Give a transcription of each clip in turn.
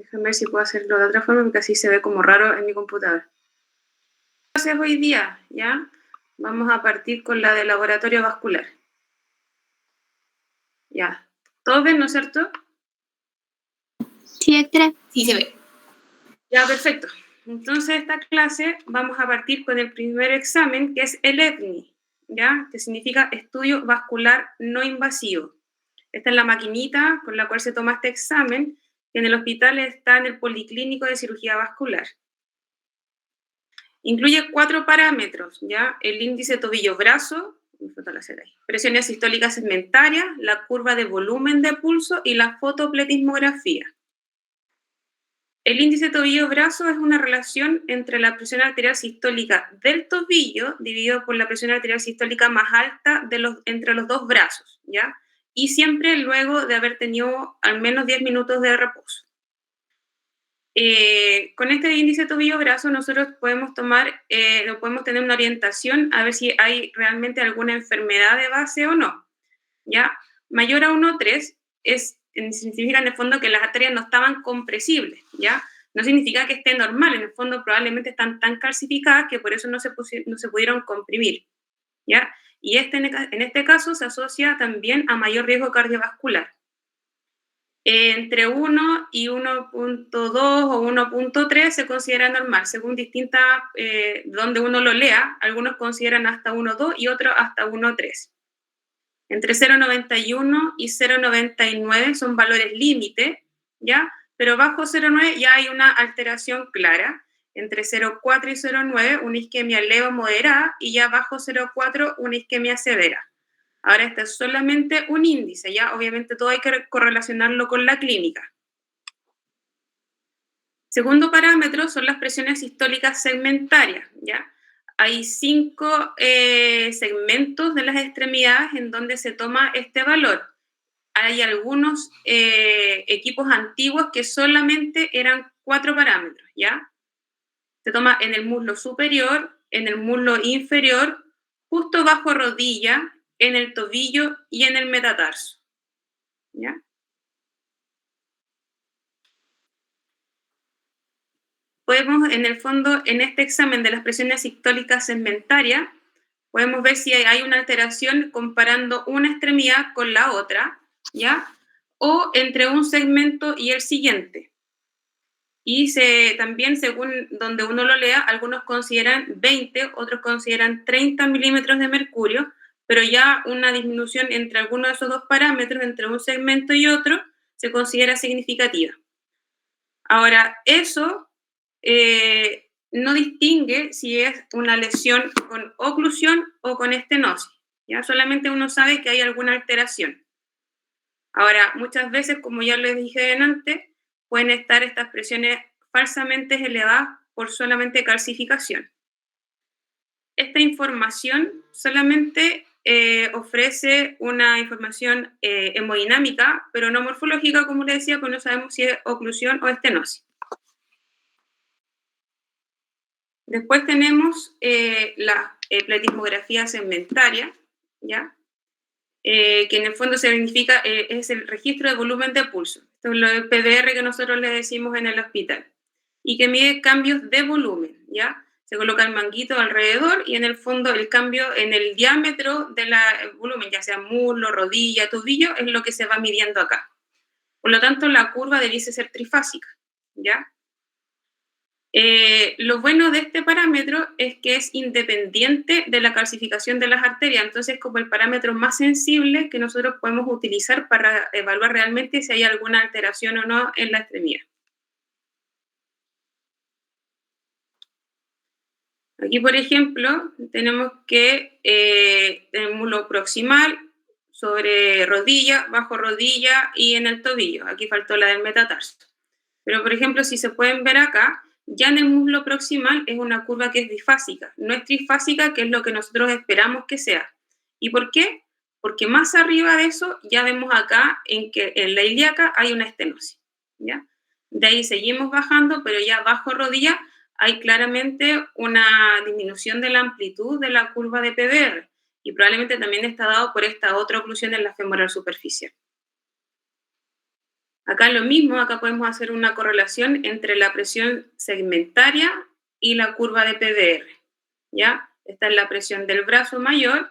Déjame ver si puedo hacerlo de otra forma, porque así se ve como raro en mi computadora. Entonces hoy día, ¿ya? Vamos a partir con la de laboratorio vascular. Ya. ¿Todos ven, no es cierto? Sí, doctora. Sí, se ve. Ya, perfecto. Entonces, esta clase vamos a partir con el primer examen, que es el EVNI, ¿ya? Que significa Estudio Vascular No Invasivo. Esta es la maquinita con la cual se toma este examen, que en el hospital está en el Policlínico de Cirugía Vascular. Incluye 4 parámetros, ¿ya? El índice tobillo-brazo, presión sistólica segmentaria, la curva de volumen de pulso y la fotopletismografía. El índice tobillo-brazo es una relación entre la presión arterial sistólica del tobillo dividido por la presión arterial sistólica más alta entre los dos brazos, ¿ya? Y siempre luego de haber tenido al menos 10 minutos de reposo. Con este índice tobillo-brazo nosotros podemos tener una orientación a ver si hay realmente alguna enfermedad de base o no, ¿ya? Mayor a 1,3 significa en el fondo que las arterias no estaban compresibles, ¿ya? No significa que esté normal, en el fondo probablemente están tan calcificadas que por eso no se pudieron comprimir, ¿ya? Y en este caso se asocia también a mayor riesgo cardiovascular. Entre 1 y 1,2 o 1,3 se considera normal, según donde uno lo lea, algunos consideran hasta 1,2 y otros hasta 1,3. Entre 0,91 y 0,99 son valores límite, ¿ya? Pero bajo 0,9 ya hay una alteración clara. Entre 0,4 y 0,9 una isquemia leve o moderada y ya bajo 0,4 una isquemia severa. Ahora, este es solamente un índice, ¿ya? Obviamente todo hay que correlacionarlo con la clínica. Segundo parámetro son las presiones sistólicas segmentarias, ¿ya? Hay 5 segmentos de las extremidades en donde se toma este valor. Hay algunos equipos antiguos que solamente eran 4 parámetros, ¿ya? Se toma en el muslo superior, en el muslo inferior, justo bajo rodilla, en el tobillo y en el metatarso, ¿ya? Podemos, en el fondo, en este examen de las presiones sistólicas segmentarias, podemos ver si hay una alteración comparando una extremidad con la otra, ¿ya? O entre un segmento y el siguiente. Y también, según donde uno lo lea, algunos consideran 20, otros consideran 30 milímetros de mercurio, pero ya una disminución entre alguno de esos dos parámetros, entre un segmento y otro, se considera significativa. Ahora, eso no distingue si es una lesión con oclusión o con estenosis, ¿ya? Solamente uno sabe que hay alguna alteración. Ahora, muchas veces, como ya les dije antes, pueden estar estas presiones falsamente elevadas por solamente calcificación. Esta información solamente ofrece una información hemodinámica, pero no morfológica, como les decía, pues no sabemos si es oclusión o estenosis. Después tenemos la pletismografía segmentaria, ¿ya? Que en el fondo significa, es el registro de volumen de pulso. Esto es lo del PDR que nosotros le decimos en el hospital. Y que mide cambios de volumen, ¿ya? Se coloca el manguito alrededor y en el fondo el cambio en el diámetro del volumen, ya sea muslo, rodilla, tobillo, es lo que se va midiendo acá. Por lo tanto, la curva debiese ser trifásica, ¿ya? Lo bueno de este parámetro es que es independiente de la calcificación de las arterias, entonces es como el parámetro más sensible que nosotros podemos utilizar para evaluar realmente si hay alguna alteración o no en la extremidad. Aquí, por ejemplo, tenemos que el muslo proximal sobre rodilla, bajo rodilla y en el tobillo. Aquí faltó la del metatarso. Pero, por ejemplo, si se pueden ver acá, ya en el muslo proximal es una curva que es difásica, no es trifásica, que es lo que nosotros esperamos que sea. ¿Y por qué? Porque más arriba de eso ya vemos acá en la ilíaca hay una estenosis, ¿ya? De ahí seguimos bajando, pero ya bajo rodilla hay claramente una disminución de la amplitud de la curva de PDR y probablemente también está dado por esta otra oclusión en la femoral superficial. Acá lo mismo, acá podemos hacer una correlación entre la presión segmentaria y la curva de PDR, ¿ya? Esta es la presión del brazo mayor,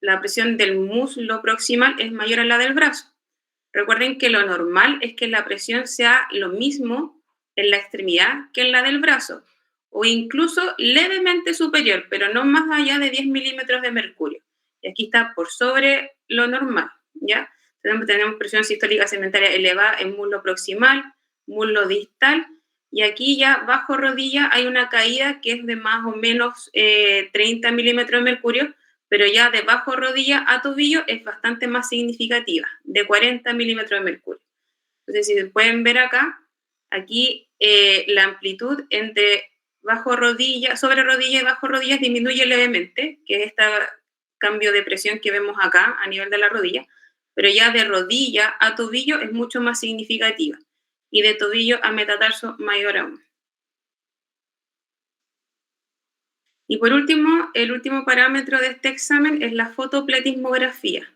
la presión del muslo proximal es mayor a la del brazo. Recuerden que lo normal es que la presión sea lo mismo en la extremidad que en la del brazo, o incluso levemente superior, pero no más allá de 10 milímetros de mercurio. Y aquí está por sobre lo normal, ¿ya? Tenemos presión sistólica segmentaria elevada en muslo proximal, muslo distal, y aquí ya bajo rodilla hay una caída que es de más o menos 30 milímetros de mercurio, pero ya de bajo rodilla a tobillo es bastante más significativa, de 40 milímetros de mercurio. Entonces, si pueden ver acá, aquí la amplitud entre bajo rodilla, sobre rodilla y bajo rodilla disminuye levemente, que es este cambio de presión que vemos acá a nivel de la rodilla, pero ya de rodilla a tobillo es mucho más significativa, y de tobillo a metatarso mayor aún. Y por último, el último parámetro de este examen es la fotopletismografía,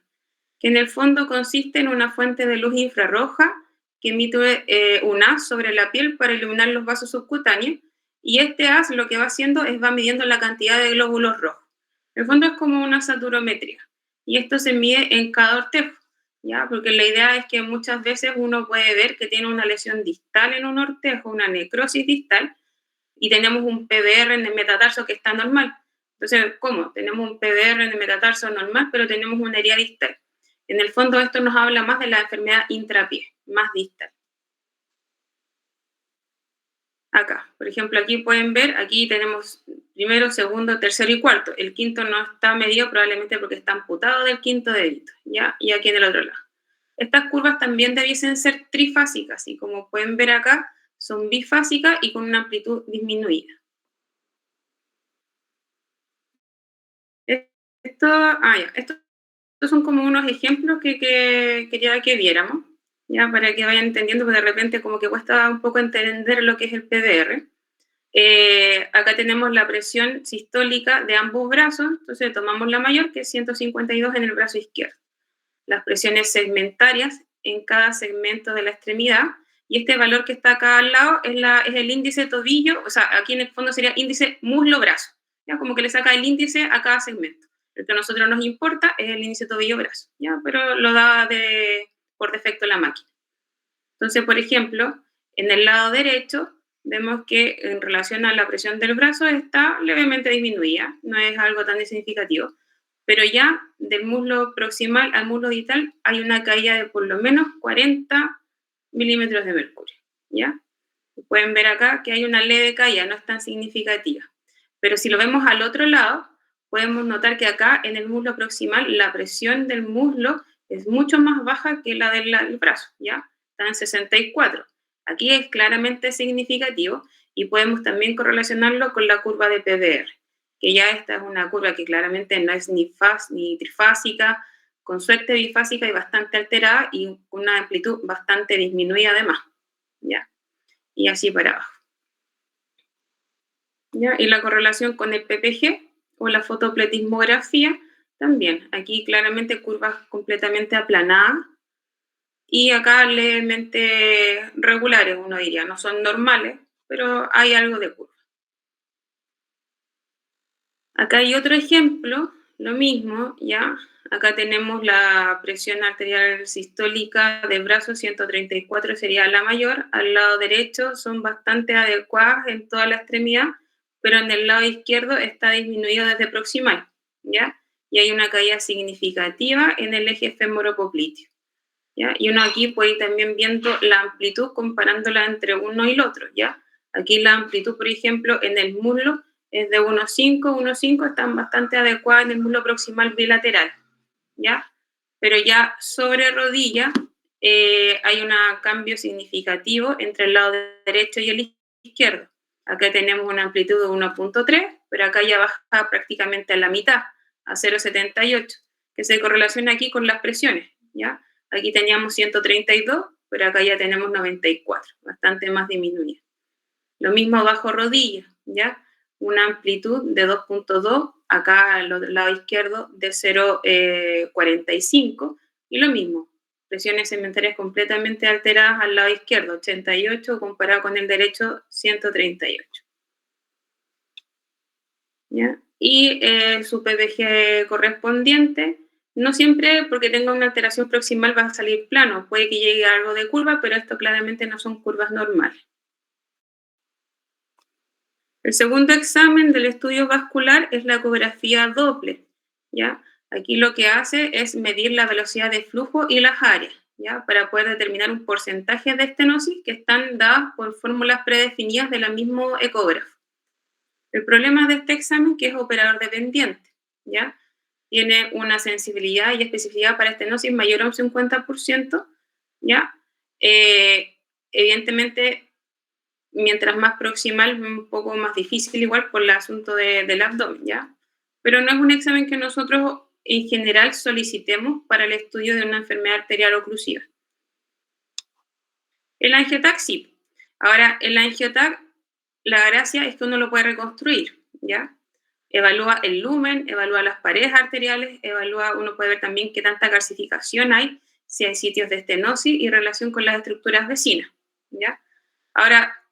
que en el fondo consiste en una fuente de luz infrarroja que emite un haz sobre la piel para iluminar los vasos subcutáneos, y este haz lo que va haciendo es va midiendo la cantidad de glóbulos rojos. En el fondo es como una saturometría, y esto se mide en cada ortejo, ¿ya? Porque la idea es que muchas veces uno puede ver que tiene una lesión distal en un ortejo, una necrosis distal, y tenemos un PDR en el metatarso que está normal. Entonces, ¿cómo? Tenemos un PDR en el metatarso normal, pero tenemos una herida distal. En el fondo esto nos habla más de la enfermedad intrapié, más distal. Acá, por ejemplo, aquí pueden ver, aquí tenemos primero, segundo, tercero y cuarto. El quinto no está medido probablemente porque está amputado del quinto dedito, ¿ya? Y aquí en el otro lado. Estas curvas también debiesen ser trifásicas, y como pueden ver acá, son bifásicas y con una amplitud disminuida. Estos son como unos ejemplos que quería que viéramos, ya para que vayan entendiendo, porque de repente como que cuesta un poco entender lo que es el PDR. Acá tenemos la presión sistólica de ambos brazos, entonces tomamos la mayor, que es 152 en el brazo izquierdo. Las presiones segmentarias en cada segmento de la extremidad, y este valor que está acá al lado es el índice tobillo, o sea, aquí en el fondo sería índice muslo-brazo, ¿ya? Como que le saca el índice a cada segmento. El que a nosotros nos importa es el índice tobillo-brazo, ¿ya? Pero lo da por defecto la máquina. Entonces, por ejemplo, en el lado derecho vemos que en relación a la presión del brazo está levemente disminuida, no es algo tan significativo, pero ya del muslo proximal al muslo distal hay una caída de por lo menos 40 milímetros de mercurio, ¿ya? Pueden ver acá que hay una leve caída, no es tan significativa. Pero si lo vemos al otro lado, podemos notar que acá en el muslo proximal la presión del muslo es mucho más baja que la del brazo, ¿ya? Está en 64. Aquí es claramente significativo, y podemos también correlacionarlo con la curva de PDR, que ya esta es una curva que claramente no es ni trifásica, con suerte bifásica y bastante alterada, y con una amplitud bastante disminuida además, ¿ya? Y así para abajo, ¿ya? Y la correlación con el PPG o la fotopletismografía también. Aquí claramente curvas completamente aplanadas, y acá levemente regulares, uno diría. No son normales, pero hay algo de curva. Acá hay otro ejemplo, lo mismo, ¿ya? Acá tenemos la presión arterial sistólica del brazo, 134 sería la mayor. Al lado derecho son bastante adecuadas en toda la extremidad, pero en el lado izquierdo está disminuido desde proximal, ¿ya? Y hay una caída significativa en el eje femoropopliteo, ¿ya? Y uno aquí puede ir también viendo la amplitud comparándola entre uno y el otro, ¿ya? Aquí la amplitud, por ejemplo, en el muslo es de 1,5, 1,5, están bastante adecuadas en el muslo proximal bilateral, ¿ya? Pero ya sobre rodilla hay un cambio significativo entre el lado derecho y el izquierdo. Acá tenemos una amplitud de 1,3, pero acá ya baja prácticamente a la mitad, a 0,78, que se correlaciona aquí con las presiones, ¿ya? Aquí teníamos 132, pero acá ya tenemos 94, bastante más disminuida. Lo mismo bajo rodilla, ¿ya? Una amplitud de 2,2, acá al lado izquierdo de 0,45, y lo mismo, presiones segmentarias completamente alteradas al lado izquierdo, 88, comparado con el derecho, 138. ¿Ya? Y su PPG correspondiente, no siempre porque tenga una alteración proximal va a salir plano, puede que llegue a algo de curva, pero esto claramente no son curvas normales. El segundo examen del estudio vascular es la ecografía Doppler, ¿ya? Aquí lo que hace es medir la velocidad de flujo y las áreas, ¿ya? Para poder determinar un porcentaje de estenosis que están dadas por fórmulas predefinidas de la mismo ecógrafo. El problema de este examen es que es operador dependiente, ¿ya? Tiene una sensibilidad y especificidad para estenosis mayor a un 50%, ¿ya? Evidentemente, mientras más proximal, un poco más difícil igual por el asunto del abdomen, ¿ya? Pero no es un examen que nosotros en general solicitemos para el estudio de una enfermedad arterial oclusiva. El angiotac sí. Ahora, el angiotac, la gracia es que uno lo puede reconstruir, ¿ya? Evalúa el lumen, evalúa las paredes arteriales, uno puede ver también qué tanta calcificación hay, si hay sitios de estenosis y relación con las estructuras vecinas, ¿ya? Ahora,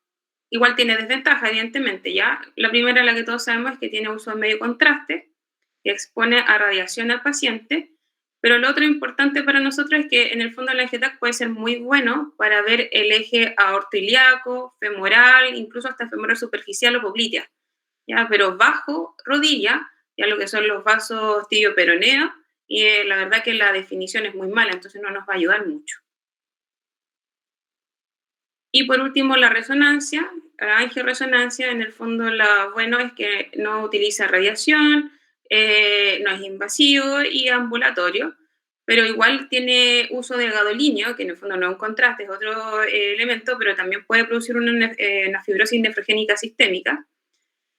igual tiene desventaja, evidentemente, ¿ya? La primera, la que todos sabemos, es que tiene uso de medio contraste, que expone a radiación al paciente, pero lo otro importante para nosotros es que en el fondo el angiotac puede ser muy bueno para ver el eje aortoiliaco, femoral, incluso hasta femoral superficial o poplitea, ¿ya? Pero bajo rodilla, ya lo que son los vasos tibio-peroneos, y la verdad que la definición es muy mala, entonces no nos va a ayudar mucho. Y por último, la resonancia, la angioresonancia, en el fondo lo bueno es que no utiliza radiación, no es invasivo y ambulatorio, pero igual tiene uso de gadolinio, que en el fondo no es un contraste, es otro elemento, pero también puede producir una fibrosis nefrogénica sistémica.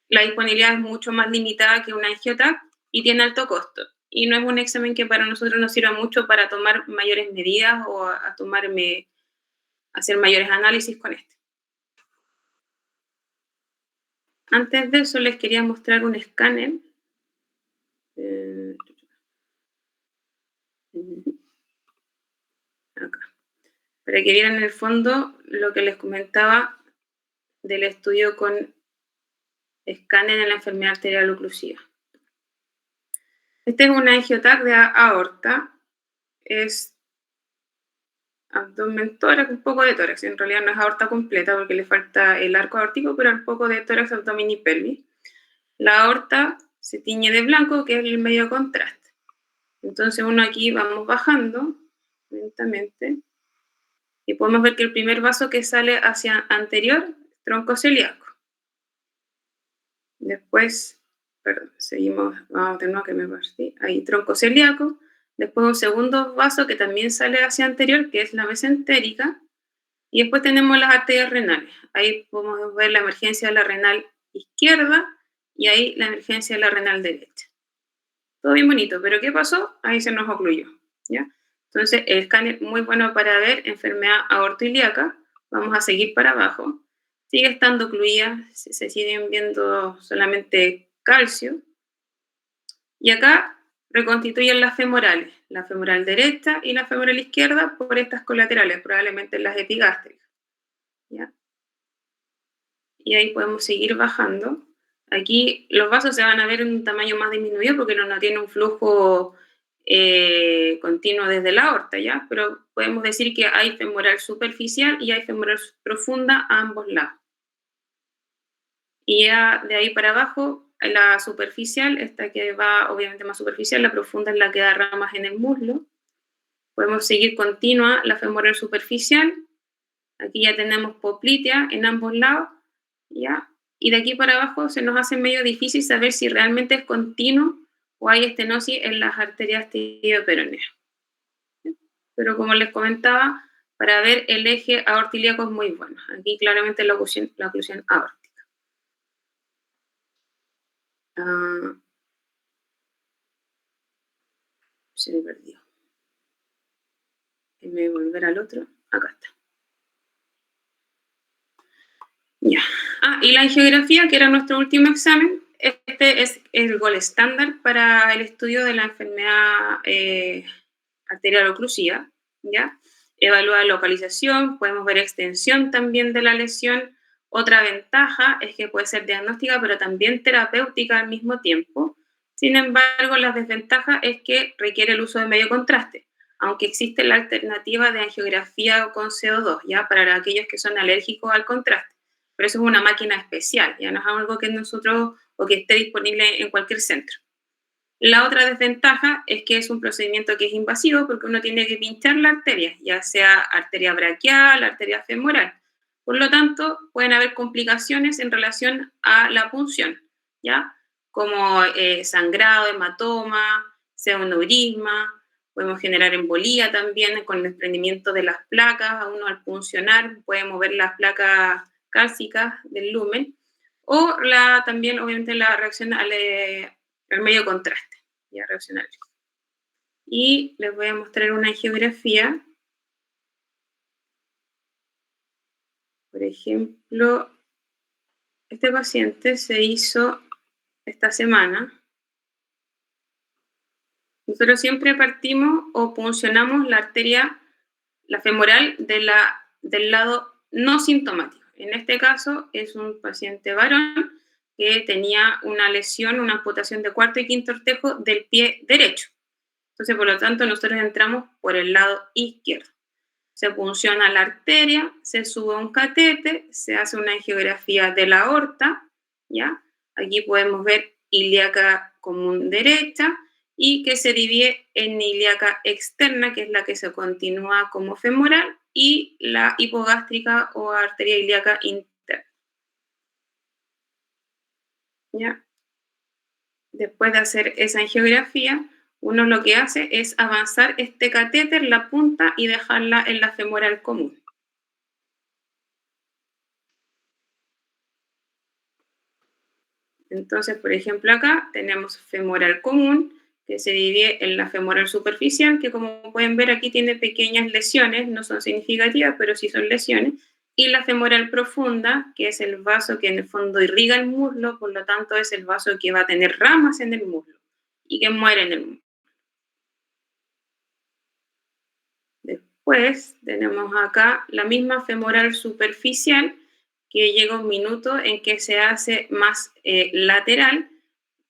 La disponibilidad es mucho más limitada que una angiotac y tiene alto costo. Y no es un examen que para nosotros nos sirva mucho para tomar mayores medidas o hacer mayores análisis con este. Antes de eso les quería mostrar un escáner. Acá. Para que vieran en el fondo lo que les comentaba del estudio con escáner en la enfermedad arterial oclusiva. Este es un angiotac de aorta. Es abdomen, tórax, un poco de tórax. En realidad no es aorta completa porque le falta el arco aórtico, pero un poco de tórax, abdomen y pelvis. La aorta se tiñe de blanco, que es el medio contraste. Entonces uno aquí vamos bajando lentamente y podemos ver que el primer vaso que sale hacia anterior, tronco celíaco. Después, perdón, seguimos, vamos de nuevo que me partí, ahí tronco celíaco. Después un segundo vaso que también sale hacia anterior, que es la mesentérica. Y después tenemos las arterias renales. Ahí podemos ver la emergencia de la renal izquierda y ahí la emergencia de la renal derecha. Todo bien bonito, pero ¿qué pasó? Ahí se nos ocluyó, ¿ya? Entonces, el escáner muy bueno para ver enfermedad aortoilíaca. Vamos a seguir para abajo. Sigue estando ocluida, se siguen viendo solamente calcio. Y acá reconstituyen las femorales, la femoral derecha y la femoral izquierda por estas colaterales, probablemente las epigástricas, ¿ya? Y ahí podemos seguir bajando. Aquí los vasos se van a ver en un tamaño más disminuido porque no tiene un flujo continuo desde la aorta, ¿ya? Pero podemos decir que hay femoral superficial y hay femoral profunda a ambos lados. Y ya de ahí para abajo, la superficial, esta que va obviamente más superficial, la profunda es la que da ramas en el muslo. Podemos seguir continua la femoral superficial. Aquí ya tenemos poplitea en ambos lados, ¿ya? Y de aquí para abajo se nos hace medio difícil saber si realmente es continuo o hay estenosis en las arterias tibio-peroneas. Pero como les comentaba, para ver el eje aortilíaco es muy bueno. Aquí claramente la oclusión aórtica. Se me perdió. Déjenme volver al otro. Acá está. Ya. Y la angiografía, que era nuestro último examen. Este es el gold estándar para el estudio de la enfermedad arterial oclusiva. ¿ya? Evalúa localización, podemos ver extensión también de la lesión. Otra ventaja es que puede ser diagnóstica, pero también terapéutica al mismo tiempo. Sin embargo, la desventaja es que requiere el uso de medio contraste, aunque existe la alternativa de angiografía con CO2, ¿ya? Para aquellos que son alérgicos al contraste. Pero eso es una máquina especial, ya no es algo que nosotros o que esté disponible en cualquier centro. La otra desventaja es que es un procedimiento que es invasivo porque uno tiene que pinchar la arteria, ya sea arteria braquial, arteria femoral. Por lo tanto, pueden haber complicaciones en relación a la punción, ¿ya? Como sangrado, hematoma, pseudoneurisma, podemos generar embolía también con el desprendimiento de las placas, a uno al puncionar puede mover las placas cálcicas del lumen, o también obviamente la reacción al medio contraste, ya reaccionar. Y les voy a mostrar una geografía. Por ejemplo, este paciente se hizo esta semana. Nosotros siempre partimos o puncionamos la arteria, la femoral, del lado no sintomático. En este caso es un paciente varón que tenía una lesión, una amputación de cuarto y quinto ortejo del pie derecho. Entonces, por lo tanto, nosotros entramos por el lado izquierdo. Se punciona la arteria, se sube un catete, se hace una angiografía de la aorta, ¿ya? Aquí podemos ver ilíaca común derecha y que se divide en ilíaca externa, que es la que se continúa como femoral, y la hipogástrica o arteria ilíaca interna, ¿ya? Después de hacer esa angiografía, uno lo que hace es avanzar este catéter, la punta, y dejarla en la femoral común. Entonces, por ejemplo, acá tenemos femoral común, que se divide en la femoral superficial, que como pueden ver aquí tiene pequeñas lesiones, no son significativas, pero sí son lesiones, y la femoral profunda, que es el vaso que en el fondo irriga el muslo, por lo tanto es el vaso que va a tener ramas en el muslo y que muere en el muslo. Después tenemos acá la misma femoral superficial, que llega un minuto en que se hace más lateral,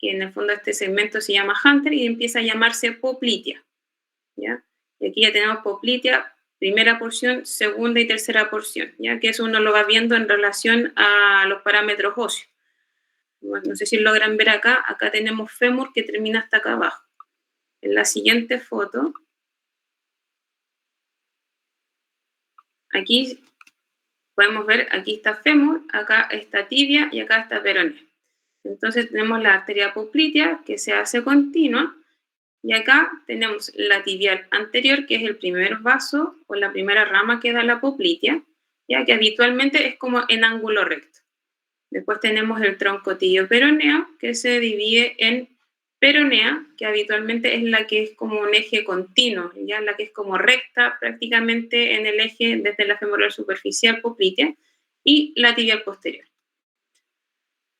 que en el fondo este segmento se llama Hunter y empieza a llamarse poplitea, ¿ya? Y aquí ya tenemos poplitea, primera porción, segunda y tercera porción, ¿ya? Que eso uno lo va viendo en relación a los parámetros óseos. No sé si logran ver acá tenemos fémur que termina hasta acá abajo. En la siguiente foto, aquí podemos ver, aquí está fémur, acá está tibia y acá está peroné. Entonces tenemos la arteria poplitea que se hace continua y acá tenemos la tibial anterior, que es el primer vaso o la primera rama que da la poplitea, ya que habitualmente es como en ángulo recto. Después tenemos el tronco tibio peroneo, que se divide en peronea, que habitualmente es la que es como un eje continuo, ya la que es como recta prácticamente en el eje desde la femoral superficial poplitea, y la tibial posterior.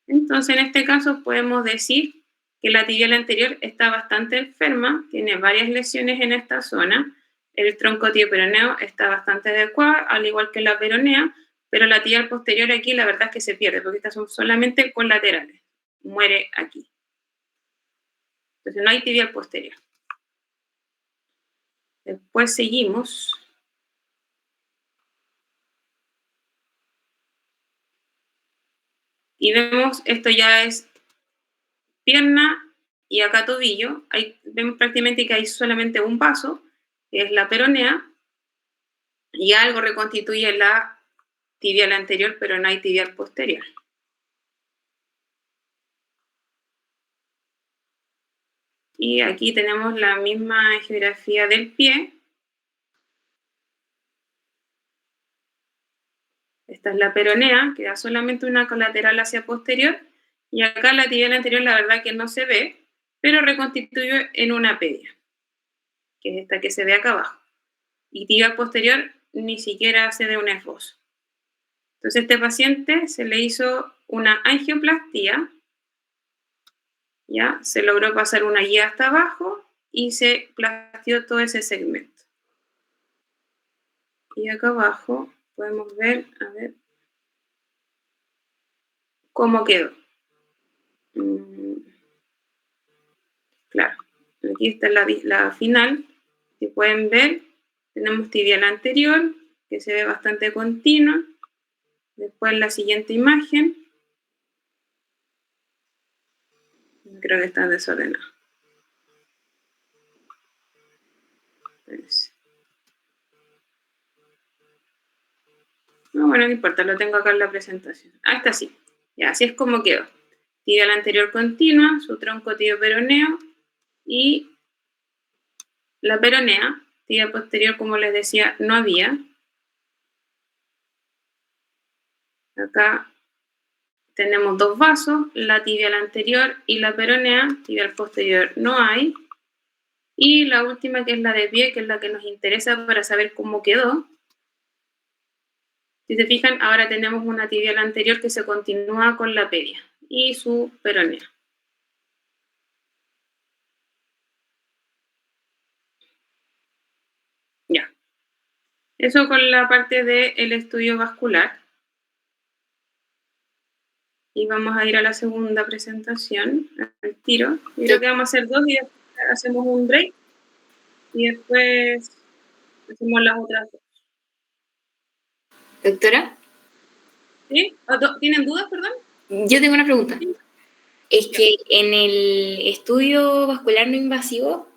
Entonces, en este caso podemos decir que la tibial anterior está bastante enferma, tiene varias lesiones en esta zona, el tronco tibio peroneo está bastante adecuado, al igual que la peronea, pero la tibial posterior aquí la verdad es que se pierde, porque estas son solamente colaterales, muere aquí. Entonces no hay tibial posterior. Después seguimos. Y vemos, esto ya es pierna y acá tobillo. Ahí vemos prácticamente que hay solamente un vaso, que es la peronea, y algo reconstituye la tibial anterior, pero no hay tibial posterior. Y aquí tenemos la misma geografía del pie. Esta es la peronea, que da solamente una colateral hacia posterior, y acá la tibial anterior la verdad que no se ve, pero reconstituye en una pedia, que es esta que se ve acá abajo. Y tibial posterior ni siquiera se ve un esbozo. Entonces, a este paciente se le hizo una angioplastía, ya se logró pasar una guía hasta abajo y se plastió todo ese segmento. y acá abajo podemos ver, a ver, cómo quedó. Claro, aquí está la final. Si pueden ver, tenemos tibial anterior, que se ve bastante continua. Después la siguiente imagen. Creo que está desordenado. No, bueno, no importa, lo tengo acá en la presentación. Ah, está así. Ya, así es como quedó. Tibial anterior continua, su tronco tibio-peroneo y la peronea. Tibia posterior, como les decía, no había. Acá tenemos dos vasos, la tibial anterior y la peronea. Tibial posterior no hay. Y la última, que es la de pie, que es la que nos interesa para saber cómo quedó. Si se fijan, ahora tenemos una tibial anterior que se continúa con la pedia y su peronea. Ya. Eso con la parte del estudio vascular. Y vamos a ir a la segunda presentación, al tiro. Yo creo que vamos a hacer dos y después hacemos un break. Y después hacemos las otras dos. Doctora. ¿Sí? ¿Tienen dudas, perdón? Yo tengo una pregunta. ¿Sí? Es que en el estudio vascular no invasivo,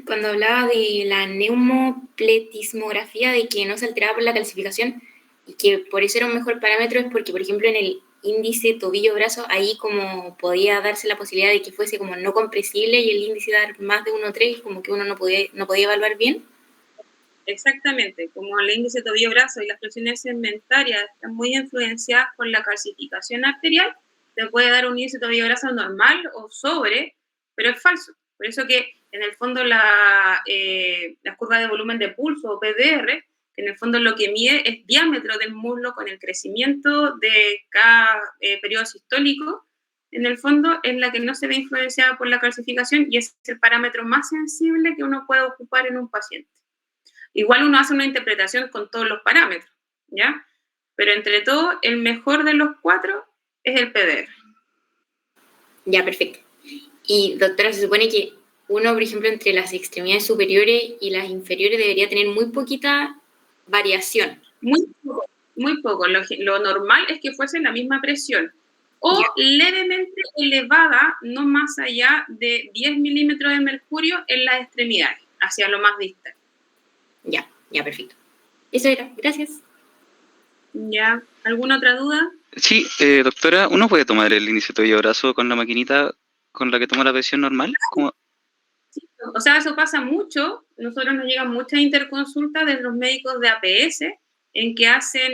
cuando hablaba de la neumopletismografía, de que no se alteraba por la calcificación y que por eso era un mejor parámetro, es porque, por ejemplo, en el índice tobillo-brazo, ahí como podía darse la posibilidad de que fuese como no compresible y el índice dar más de 1,3, como que uno no podía evaluar bien. Exactamente, como el índice tobillo-brazo y las presiones segmentarias están muy influenciadas por la calcificación arterial, te puede dar un índice tobillo-brazo normal o sobre, pero es falso. Por eso que en el fondo la curva de volumen de pulso o PDR, que en el fondo lo que mide es diámetro del muslo con el crecimiento de cada periodo sistólico, en el fondo es la que no se ve influenciada por la calcificación y es el parámetro más sensible que uno puede ocupar en un paciente. Igual uno hace una interpretación con todos los parámetros, ¿ya? Pero entre todo, el mejor de los 4 es el PDR. Ya, perfecto. Y doctora, se supone que uno, por ejemplo, entre las extremidades superiores y las inferiores debería tener muy poquita variación. Muy poco, muy poco. Lo normal es que fuese la misma presión o levemente elevada, no más allá de 10 milímetros de mercurio en las extremidades, hacia lo más distal. Ya, perfecto. Eso era, gracias. ¿Ya? ¿Alguna otra duda? Sí, doctora, ¿uno puede tomar el índice tobillo-brazo con la maquinita con la que toma la presión normal? ¿Cómo? Sí, o sea, eso pasa mucho. Nosotros nos llegan muchas interconsultas de los médicos de APS en que hacen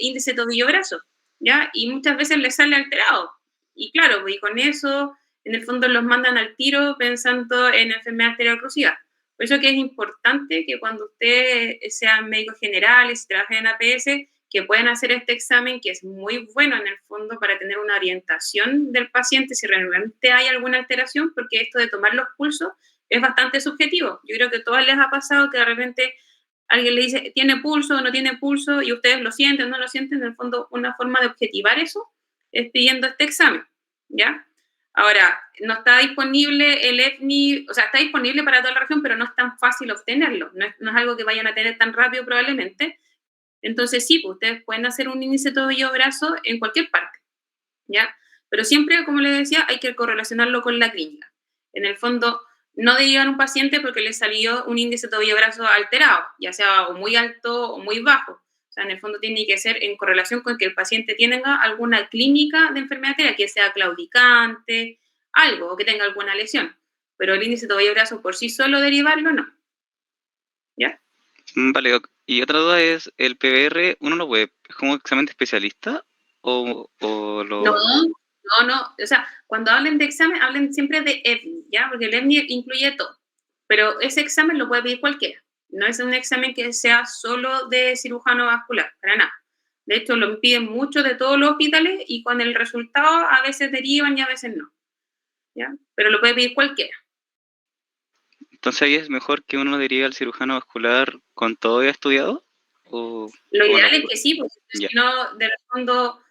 índice tobillo-brazo, ¿ya? Y muchas veces les sale alterado. Y claro, y con eso, en el fondo los mandan al tiro pensando en enfermedad arterial oclusiva. Por eso que es importante que cuando ustedes sean médicos generales, trabajen en APS, que pueden hacer este examen, que es muy bueno en el fondo para tener una orientación del paciente si realmente hay alguna alteración, porque esto de tomar los pulsos es bastante subjetivo. Yo creo que a todas les ha pasado que de repente alguien le dice, ¿tiene pulso o no tiene pulso? Y ustedes lo sienten o no lo sienten. En el fondo, una forma de objetivar eso es pidiendo este examen, ¿ya? Ahora, no está disponible el EFNI, o sea, está disponible para toda la región, pero no es tan fácil obtenerlo. No es algo que vayan a tener tan rápido probablemente. Entonces, sí, pues ustedes pueden hacer un índice tobillo-brazo en cualquier parte, ¿ya? Pero siempre, como les decía, hay que correlacionarlo con la clínica. En el fondo, no derivan un paciente porque le salió un índice tobillo-brazo alterado, ya sea o muy alto o muy bajo. O sea, en el fondo tiene que ser en correlación con que el paciente tenga alguna clínica de enfermedad arterial, que sea claudicante, algo, o que tenga alguna lesión. Pero el índice tobillo-brazo por sí solo derivarlo, no. ¿Ya? Vale, doc. Y otra duda es, ¿el PBR uno lo puede, es como examen de especialista? ¿O lo...? No. O sea, cuando hablen de examen, hablen siempre de EFNI, ¿ya? Porque el EFNI incluye todo. Pero ese examen lo puede pedir cualquiera. No es un examen que sea solo de cirujano vascular, para nada. De hecho, lo piden mucho de todos los hospitales y con el resultado a veces derivan y a veces no, ¿ya? Pero lo puede pedir cualquiera. Entonces ahí es mejor que uno derive al cirujano vascular con todo ya estudiado. Lo o ideal no? es que sí, porque Ya. si no, de fondo,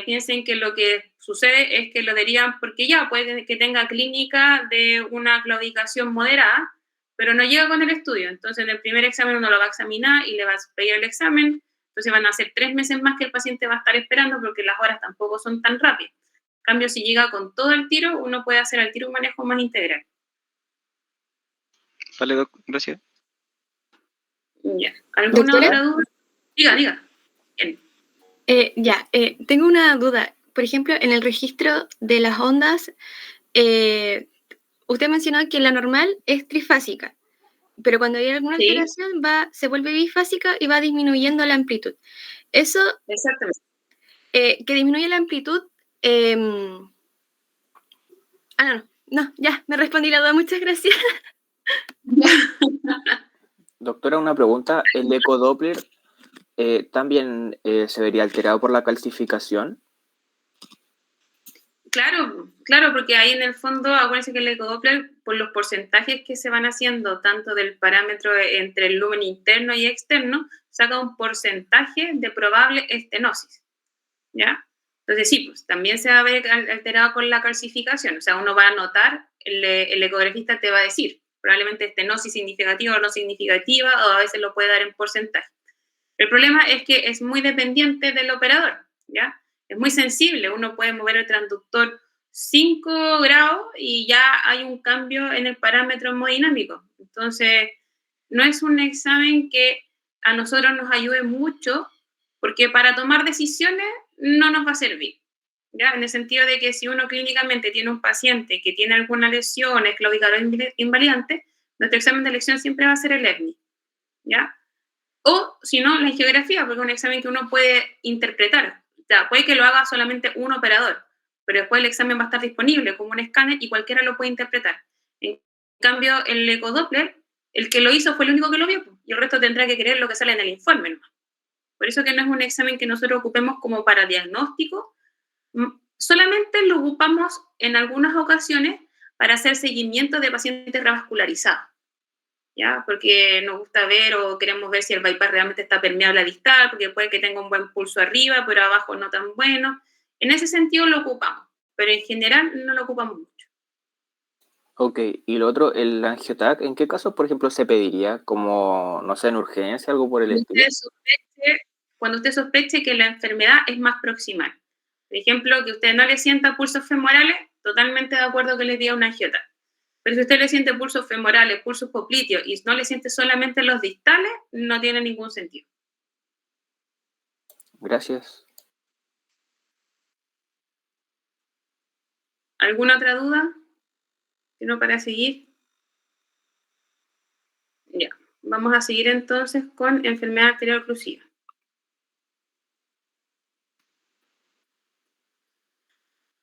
piensen que lo que sucede es que lo derivan, porque ya puede que tenga clínica de una claudicación moderada, pero no llega con el estudio. Entonces, en el primer examen uno lo va a examinar y le va a pedir el examen. Entonces, van a ser 3 meses más que el paciente va a estar esperando porque las horas tampoco son tan rápidas. En cambio, si llega con todo el tiro, uno puede hacer al tiro un manejo más integral. Vale, Doc, gracias. Ya. ¿Alguna Doctora. otra duda? Diga. Bien. Tengo una duda. Por ejemplo, en el registro de las ondas, usted mencionó que la normal es trifásica, pero cuando hay alguna Sí. alteración se vuelve bifásica y va disminuyendo la amplitud. Eso, Exactamente. que disminuye la amplitud... No, ya, me respondí la duda, muchas gracias. Doctora, una pregunta. ¿El ecodoppler también se vería alterado por la calcificación? Claro, porque ahí en el fondo, acuérdense que el ecodoppler, por los porcentajes que se van haciendo, tanto del parámetro entre el lumen interno y externo, saca un porcentaje de probable estenosis, ¿ya? Entonces sí, pues también se va a ver alterado con la calcificación, o sea, uno va a notar, el ecografista te va a decir, probablemente estenosis significativa o no significativa, o a veces lo puede dar en porcentaje. El problema es que es muy dependiente del operador, ¿ya? Es muy sensible, uno puede mover el transductor 5 grados y ya hay un cambio en el parámetro hemodinámico. Entonces, no es un examen que a nosotros nos ayude mucho, porque para tomar decisiones no nos va a servir, ¿ya? En el sentido de que si uno clínicamente tiene un paciente que tiene alguna lesión, es claudicador invalidante, nuestro examen de elección siempre va a ser el EPNI, ¿ya? O, si no, la geografía, porque es un examen que uno puede interpretar. O sea, puede que lo haga solamente un operador, pero después el examen va a estar disponible como un escáner y cualquiera lo puede interpretar. En cambio, el ecodoppler, el que lo hizo fue el único que lo vio, y el resto tendrá que creer lo que sale en el informe nomás. Por eso que no es un examen que nosotros ocupemos como para diagnóstico, solamente lo ocupamos en algunas ocasiones para hacer seguimiento de pacientes revascularizados, ¿ya? Porque nos gusta ver o queremos ver si el bypass realmente está permeable a distal, porque puede que tenga un buen pulso arriba, pero abajo no tan bueno. En ese sentido lo ocupamos, pero en general no lo ocupamos mucho. Ok, y lo otro, el angiotac, ¿en qué caso, por ejemplo, se pediría? Como, no sé, en urgencia, algo por el estilo. Cuando usted sospeche que la enfermedad es más proximal. Por ejemplo, que usted no le sienta pulsos femorales, totalmente de acuerdo que le diga un angiotac. Pero si usted le siente pulsos femorales, pulsos popliteos y no le siente solamente los distales, no tiene ningún sentido. Gracias. ¿Alguna otra duda? Si no, para seguir. Ya, vamos a seguir entonces con enfermedad arterial oclusiva.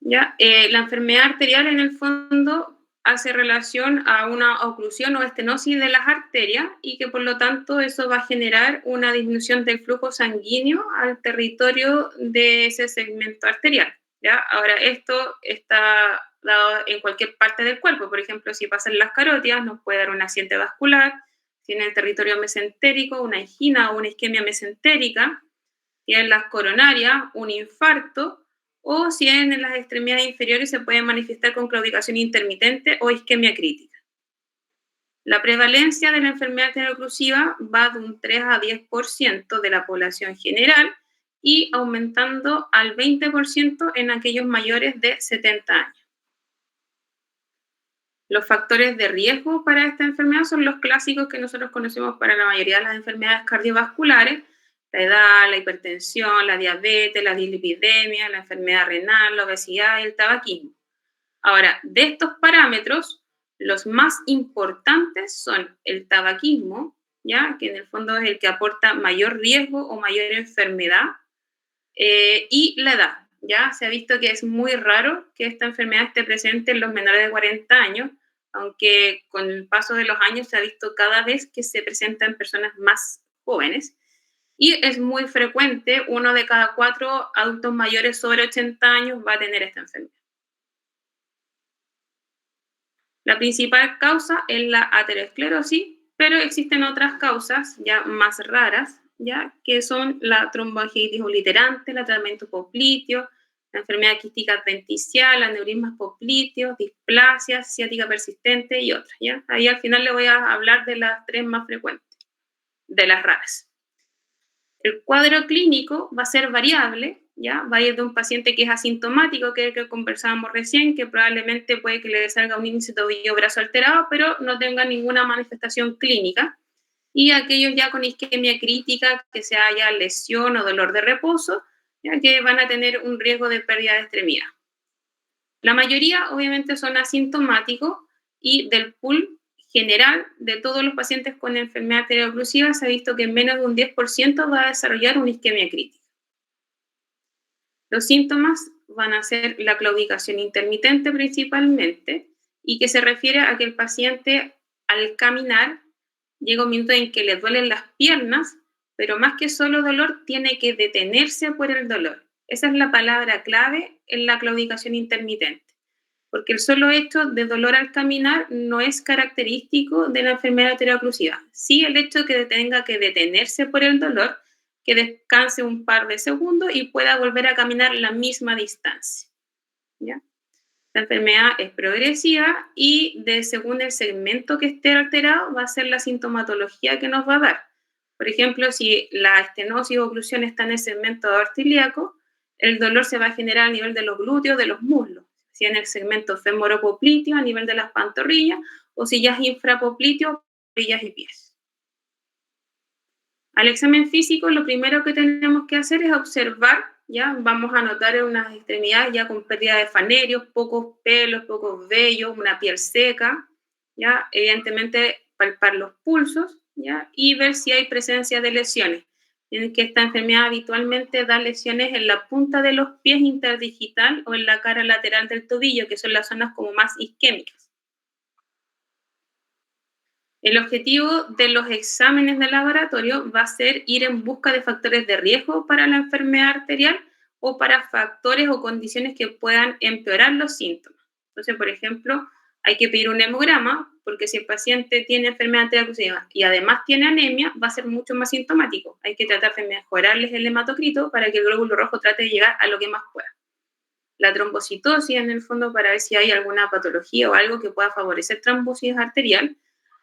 Ya, la enfermedad arterial en el fondo hace relación a una oclusión o estenosis de las arterias y que por lo tanto eso va a generar una disminución del flujo sanguíneo al territorio de ese segmento arterial, ¿ya? Ahora, esto está dado en cualquier parte del cuerpo. Por ejemplo, si pasa en las carótidas, nos puede dar un accidente vascular, si en el territorio mesentérico, una angina o una isquemia mesentérica, si en las coronarias, un infarto, o si en las extremidades inferiores se puede manifestar con claudicación intermitente o isquemia crítica. La prevalencia de la enfermedad arterial oclusiva va de un 3 a 10% de la población general y aumentando al 20% en aquellos mayores de 70 años. Los factores de riesgo para esta enfermedad son los clásicos que nosotros conocemos para la mayoría de las enfermedades cardiovasculares: la edad, la hipertensión, la diabetes, la dislipidemia, la enfermedad renal, la obesidad y el tabaquismo. Ahora, de estos parámetros, los más importantes son el tabaquismo, ¿ya? Que en el fondo es el que aporta mayor riesgo o mayor enfermedad, y la edad, ¿ya? Se ha visto que es muy raro que esta enfermedad esté presente en los menores de 40 años, aunque con el paso de los años se ha visto cada vez que se presenta en personas más jóvenes. Y es muy frecuente, 1 de cada 4 adultos mayores sobre 80 años va a tener esta enfermedad. La principal causa es la aterosclerosis, pero existen otras causas ya más raras, ¿ya? Que son la tromboangiitis obliterante, el tratamiento popliteo, la enfermedad quística adventicial, aneurismas popliteos, displasia ciática persistente y otras, ¿ya? Ahí al final le voy a hablar de las 3 más frecuentes, de las raras. El cuadro clínico va a ser variable, ¿ya? Va a ir de un paciente que es asintomático, que es el que conversábamos recién, que probablemente puede que le salga un índice tobillo-brazo alterado, pero no tenga ninguna manifestación clínica. Y aquellos ya con isquemia crítica, que sea ya lesión o dolor de reposo, ya que van a tener un riesgo de pérdida de extremidad. La mayoría obviamente son asintomáticos y del pool general de todos los pacientes con enfermedad arterial-oclusiva se ha visto que menos de un 10% va a desarrollar una isquemia crítica. Los síntomas van a ser la claudicación intermitente principalmente y que se refiere a que el paciente al caminar llega un minuto en que le duelen las piernas, pero más que solo dolor tiene que detenerse por el dolor. Esa es la palabra clave en la claudicación intermitente, porque el solo hecho de dolor al caminar no es característico de la enfermedad arterial-oclusiva. Sí, el hecho de que tenga que detenerse por el dolor, que descanse un par de segundos y pueda volver a caminar la misma distancia, ¿ya? La enfermedad es progresiva y según el segmento que esté alterado va a ser la sintomatología que nos va a dar. Por ejemplo, si la estenosis o oclusión está en el segmento aorto ilíaco, el dolor se va a generar a nivel de los glúteos, de los muslos. Si en el segmento femoropopliteo, a nivel de las pantorrillas, o si ya es infrapopliteo, pantorrillas y pies. Al examen físico, lo primero que tenemos que hacer es observar, ¿ya? Vamos a notar unas extremidades ya con pérdida de fanerios, pocos pelos, pocos vellos, una piel seca, ¿ya? Evidentemente, palpar los pulsos, ¿ya? Y ver si hay presencia de lesiones. En que esta enfermedad habitualmente da lesiones en la punta de los pies interdigital o en la cara lateral del tobillo, que son las zonas como más isquémicas. El objetivo de los exámenes de laboratorio va a ser ir en busca de factores de riesgo para la enfermedad arterial o para factores o condiciones que puedan empeorar los síntomas. Entonces, por ejemplo, hay que pedir un hemograma porque si el paciente tiene enfermedad arterial y además tiene anemia, va a ser mucho más sintomático. Hay que tratar de mejorarles el hematocrito para que el glóbulo rojo trate de llegar a lo que más pueda. La trombocitosis, en el fondo, para ver si hay alguna patología o algo que pueda favorecer trombosis arterial.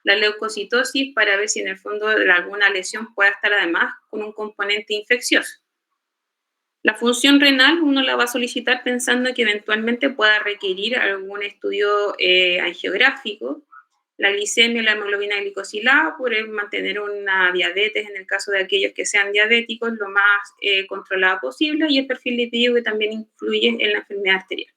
La leucocitosis para ver si en el fondo alguna lesión pueda estar además con un componente infeccioso. La función renal uno la va a solicitar pensando que eventualmente pueda requerir algún estudio angiográfico. La glicemia, la hemoglobina glicosilada, poder mantener una diabetes en el caso de aquellos que sean diabéticos lo más controlada posible, y el perfil lipídico que también influye en la enfermedad arterial.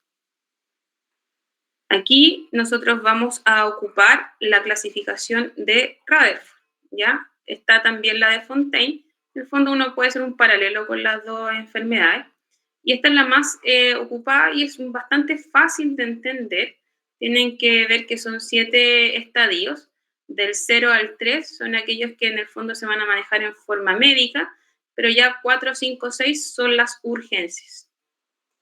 Aquí nosotros vamos a ocupar la clasificación de Rutherford, ¿ya? Está también la de Fontaine. En el fondo uno puede hacer un paralelo con las dos enfermedades. Y esta es la más ocupada y es bastante fácil de entender. Tienen que ver que son 7 estadios. Del 0 al 3 son aquellos que en el fondo se van a manejar en forma médica, pero ya 4, 5, 6 son las urgencias,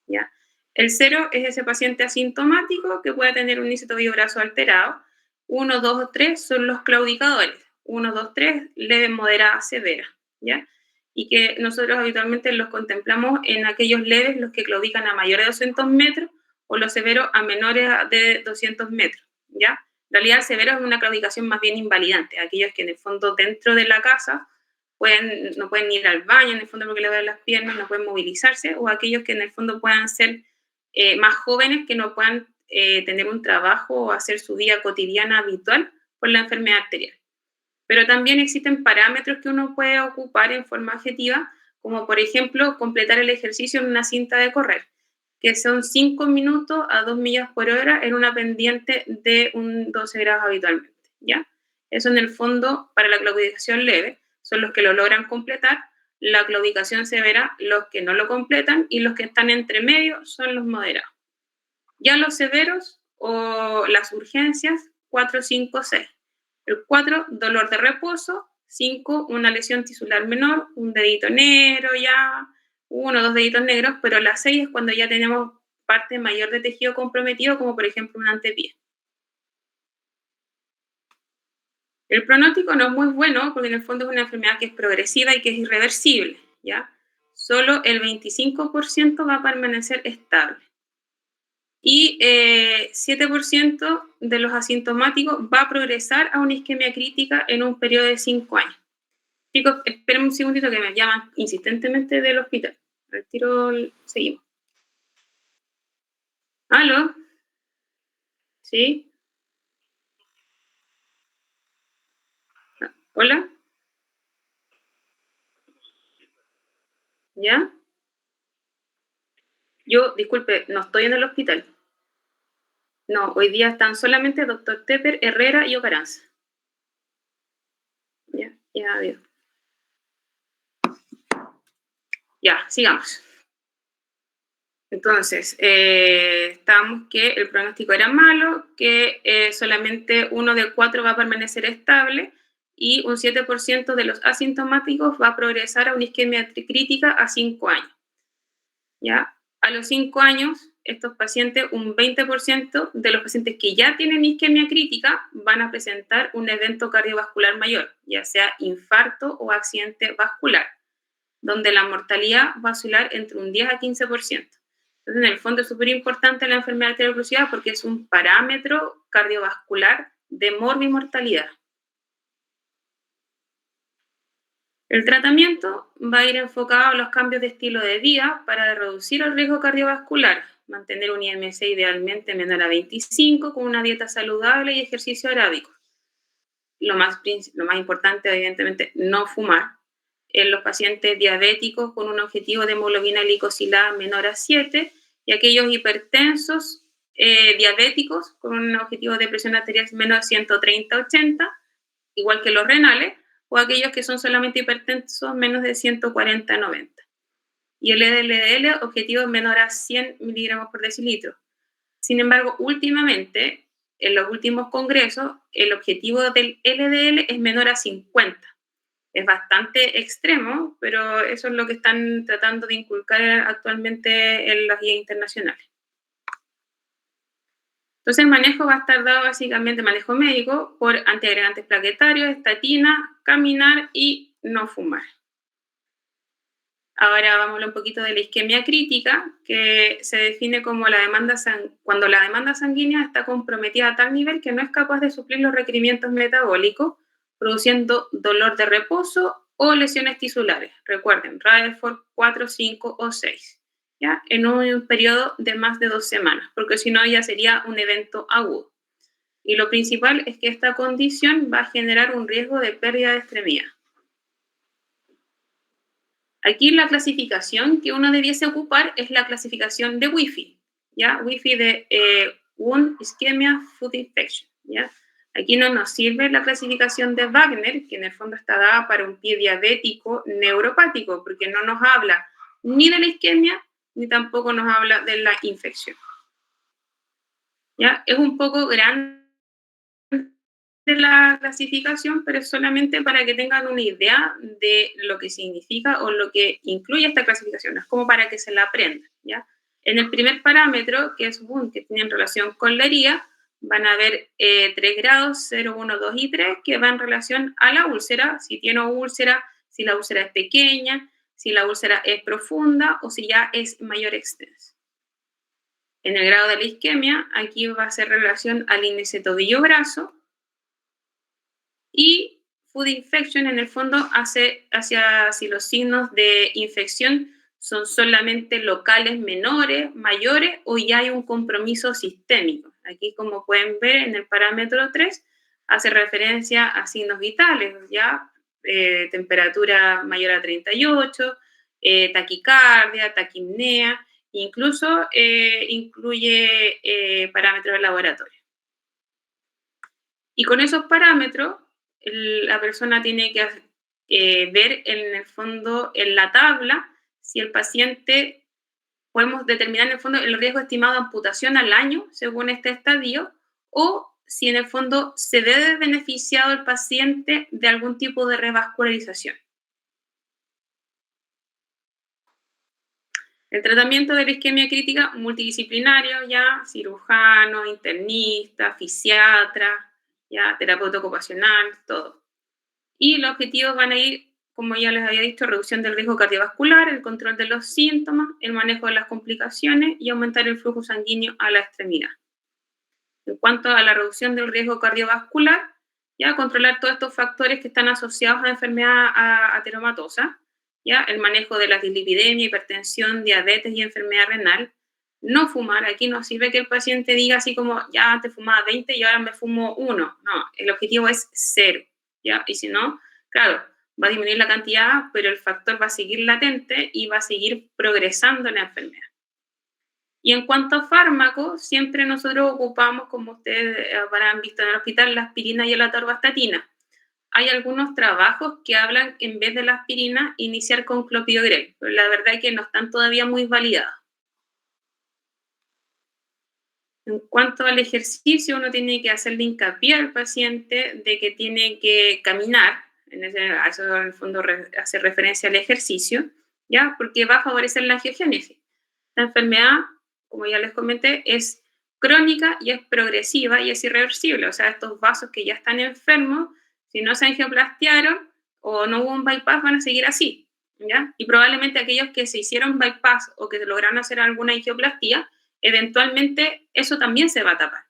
¿ya? El 0 es ese paciente asintomático que puede tener un índice tobillo-brazo alterado. 1, 2 o 3 son los claudicadores. 1, 2, 3, leve, moderada, severa, ¿ya? Y que nosotros habitualmente los contemplamos en aquellos leves, los que claudican a mayores de 200 metros, o los severos a menores de 200 metros, ¿ya? En realidad, el severo es una claudicación más bien invalidante, aquellos que en el fondo dentro de la casa no pueden ir al baño, en el fondo porque le duelen las piernas, no pueden movilizarse, o aquellos que en el fondo puedan ser más jóvenes que no puedan tener un trabajo o hacer su vida cotidiana habitual por la enfermedad arterial. Pero también existen parámetros que uno puede ocupar en forma objetiva, como por ejemplo completar el ejercicio en una cinta de correr, que son 5 minutos a 2 millas por hora en una pendiente de un 12 grados habitualmente, ¿ya? Eso en el fondo para la claudicación leve son los que lo logran completar. La claudicación severa, los que no lo completan, y los que están entre medio son los moderados. Ya los severos o las urgencias, 4, 5, 6. El 4, dolor de reposo. 5, una lesión tisular menor, un dedito negro ya, 1 o 2 deditos negros, pero la 6 es cuando ya tenemos parte mayor de tejido comprometido, como por ejemplo un antepié. El pronóstico no es muy bueno porque en el fondo es una enfermedad que es progresiva y que es irreversible, ¿ya? Solo el 25% va a permanecer estable. Y 7% de los asintomáticos va a progresar a una isquemia crítica en un periodo de 5 años. Chicos, esperen un segundito que me llaman insistentemente del hospital. Retiro, seguimos. ¿Aló? ¿Sí? ¿Hola? ¿Ya? Yo, disculpe, no estoy en el hospital. No, hoy día están solamente doctor Tepper, Herrera y Ocaranza. Ya, adiós. Ya, sigamos. Entonces, estábamos que el pronóstico era malo, que solamente 1 de 4 va a permanecer estable y un 7% de los asintomáticos va a progresar a una isquemia crítica a 5 años. ¿Ya? A los 5 años, estos pacientes, un 20% de los pacientes que ya tienen isquemia crítica van a presentar un evento cardiovascular mayor, ya sea infarto o accidente vascular, donde la mortalidad va a oscilar entre un 10 a 15%. Entonces, en el fondo es súper importante la enfermedad arterial porque es un parámetro cardiovascular de morbimortalidad. El tratamiento va a ir enfocado a los cambios de estilo de vida para reducir el riesgo cardiovascular, mantener un IMC idealmente menor a 25 con una dieta saludable y ejercicio aeróbico. Lo más importante, evidentemente, no fumar. En los pacientes diabéticos con un objetivo de hemoglobina glicosilada menor a 7 y aquellos hipertensos diabéticos con un objetivo de presión arterial menor a 130-80, igual que los renales, o aquellos que son solamente hipertensos menos de 140-90. Y el LDL objetivo menor a 100 miligramos por decilitro. Sin embargo, últimamente, en los últimos congresos, el objetivo del LDL es menor a 50. Es bastante extremo, pero eso es lo que están tratando de inculcar actualmente en las guías internacionales. Entonces el manejo va a estar dado básicamente, manejo médico, por antiagregantes plaquetarios, estatina, caminar y no fumar. Ahora vamos a hablar un poquito de la isquemia crítica, que se define como cuando la demanda sanguínea está comprometida a tal nivel que no es capaz de suplir los requerimientos metabólicos, produciendo dolor de reposo o lesiones tisulares. Recuerden, Rutherford 4, 5 o 6, ¿ya? En un periodo de más de 2 semanas, porque si no ya sería un evento agudo. Y lo principal es que esta condición va a generar un riesgo de pérdida de extremidad. Aquí la clasificación que uno debiese ocupar es la clasificación de Wi-Fi, ¿ya? Wi-Fi de Wound Ischemia Foot Infection, ¿ya? Aquí no nos sirve la clasificación de Wagner, que en el fondo está dada para un pie diabético neuropático, porque no nos habla ni de la isquemia, ni tampoco nos habla de la infección. ¿Ya? Es un poco grande de la clasificación, pero es solamente para que tengan una idea de lo que significa o lo que incluye esta clasificación. Es como para que se la aprendan, ¿ya? En el primer parámetro, que es Wund, que tiene relación con la herida, van a haber 3 grados, 0, 1, 2 y 3, que van en relación a la úlcera, si tiene úlcera, si la úlcera es pequeña, si la úlcera es profunda o si ya es mayor extensa. En el grado de la isquemia, aquí va a ser relación al índice tobillo-brazo, y food infection en el fondo hace hacia si los signos de infección son solamente locales menores, mayores o ya hay un compromiso sistémico. Aquí, como pueden ver en el parámetro 3, hace referencia a signos vitales, ya temperatura mayor a 38, taquicardia, taquipnea, incluso incluye parámetros de laboratorio. Y con esos parámetros, la persona tiene que ver en el fondo, en la tabla, si el paciente, podemos determinar en el fondo el riesgo estimado de amputación al año, según este estadio, o si en el fondo se ve beneficiado el paciente de algún tipo de revascularización. El tratamiento de la isquemia crítica multidisciplinario, ya, cirujano, internista, fisiatra, ya terapeuta ocupacional, todo. Y los objetivos van a ir, como ya les había dicho, reducción del riesgo cardiovascular, el control de los síntomas, el manejo de las complicaciones y aumentar el flujo sanguíneo a la extremidad. En cuanto a la reducción del riesgo cardiovascular, ya controlar todos estos factores que están asociados a enfermedad ateromatosa, ya el manejo de la dislipidemia, hipertensión, diabetes y enfermedad renal. No fumar, aquí no sirve que el paciente diga así como, ya antes fumaba 20 y ahora me fumo 1. No, el objetivo es 0, ¿ya? Y si no, claro, va a disminuir la cantidad, pero el factor va a seguir latente y va a seguir progresando la enfermedad. Y en cuanto a fármacos, siempre nosotros ocupamos, como ustedes habrán visto en el hospital, la aspirina y la atorvastatina. Hay algunos trabajos que hablan, en vez de la aspirina, iniciar con clopidogrel, pero la verdad es que no están todavía muy validados. En cuanto al ejercicio, uno tiene que hacerle hincapié al paciente de que tiene que caminar, eso en el fondo hace referencia al ejercicio, ¿ya? Porque va a favorecer la angiogénesis. La enfermedad, como ya les comenté, es crónica y es progresiva y es irreversible. O sea, estos vasos que ya están enfermos, si no se angioplastiaron o no hubo un bypass, van a seguir así, ¿ya? Y probablemente aquellos que se hicieron bypass o que lograron hacer alguna angioplastía, eventualmente eso también se va a tapar.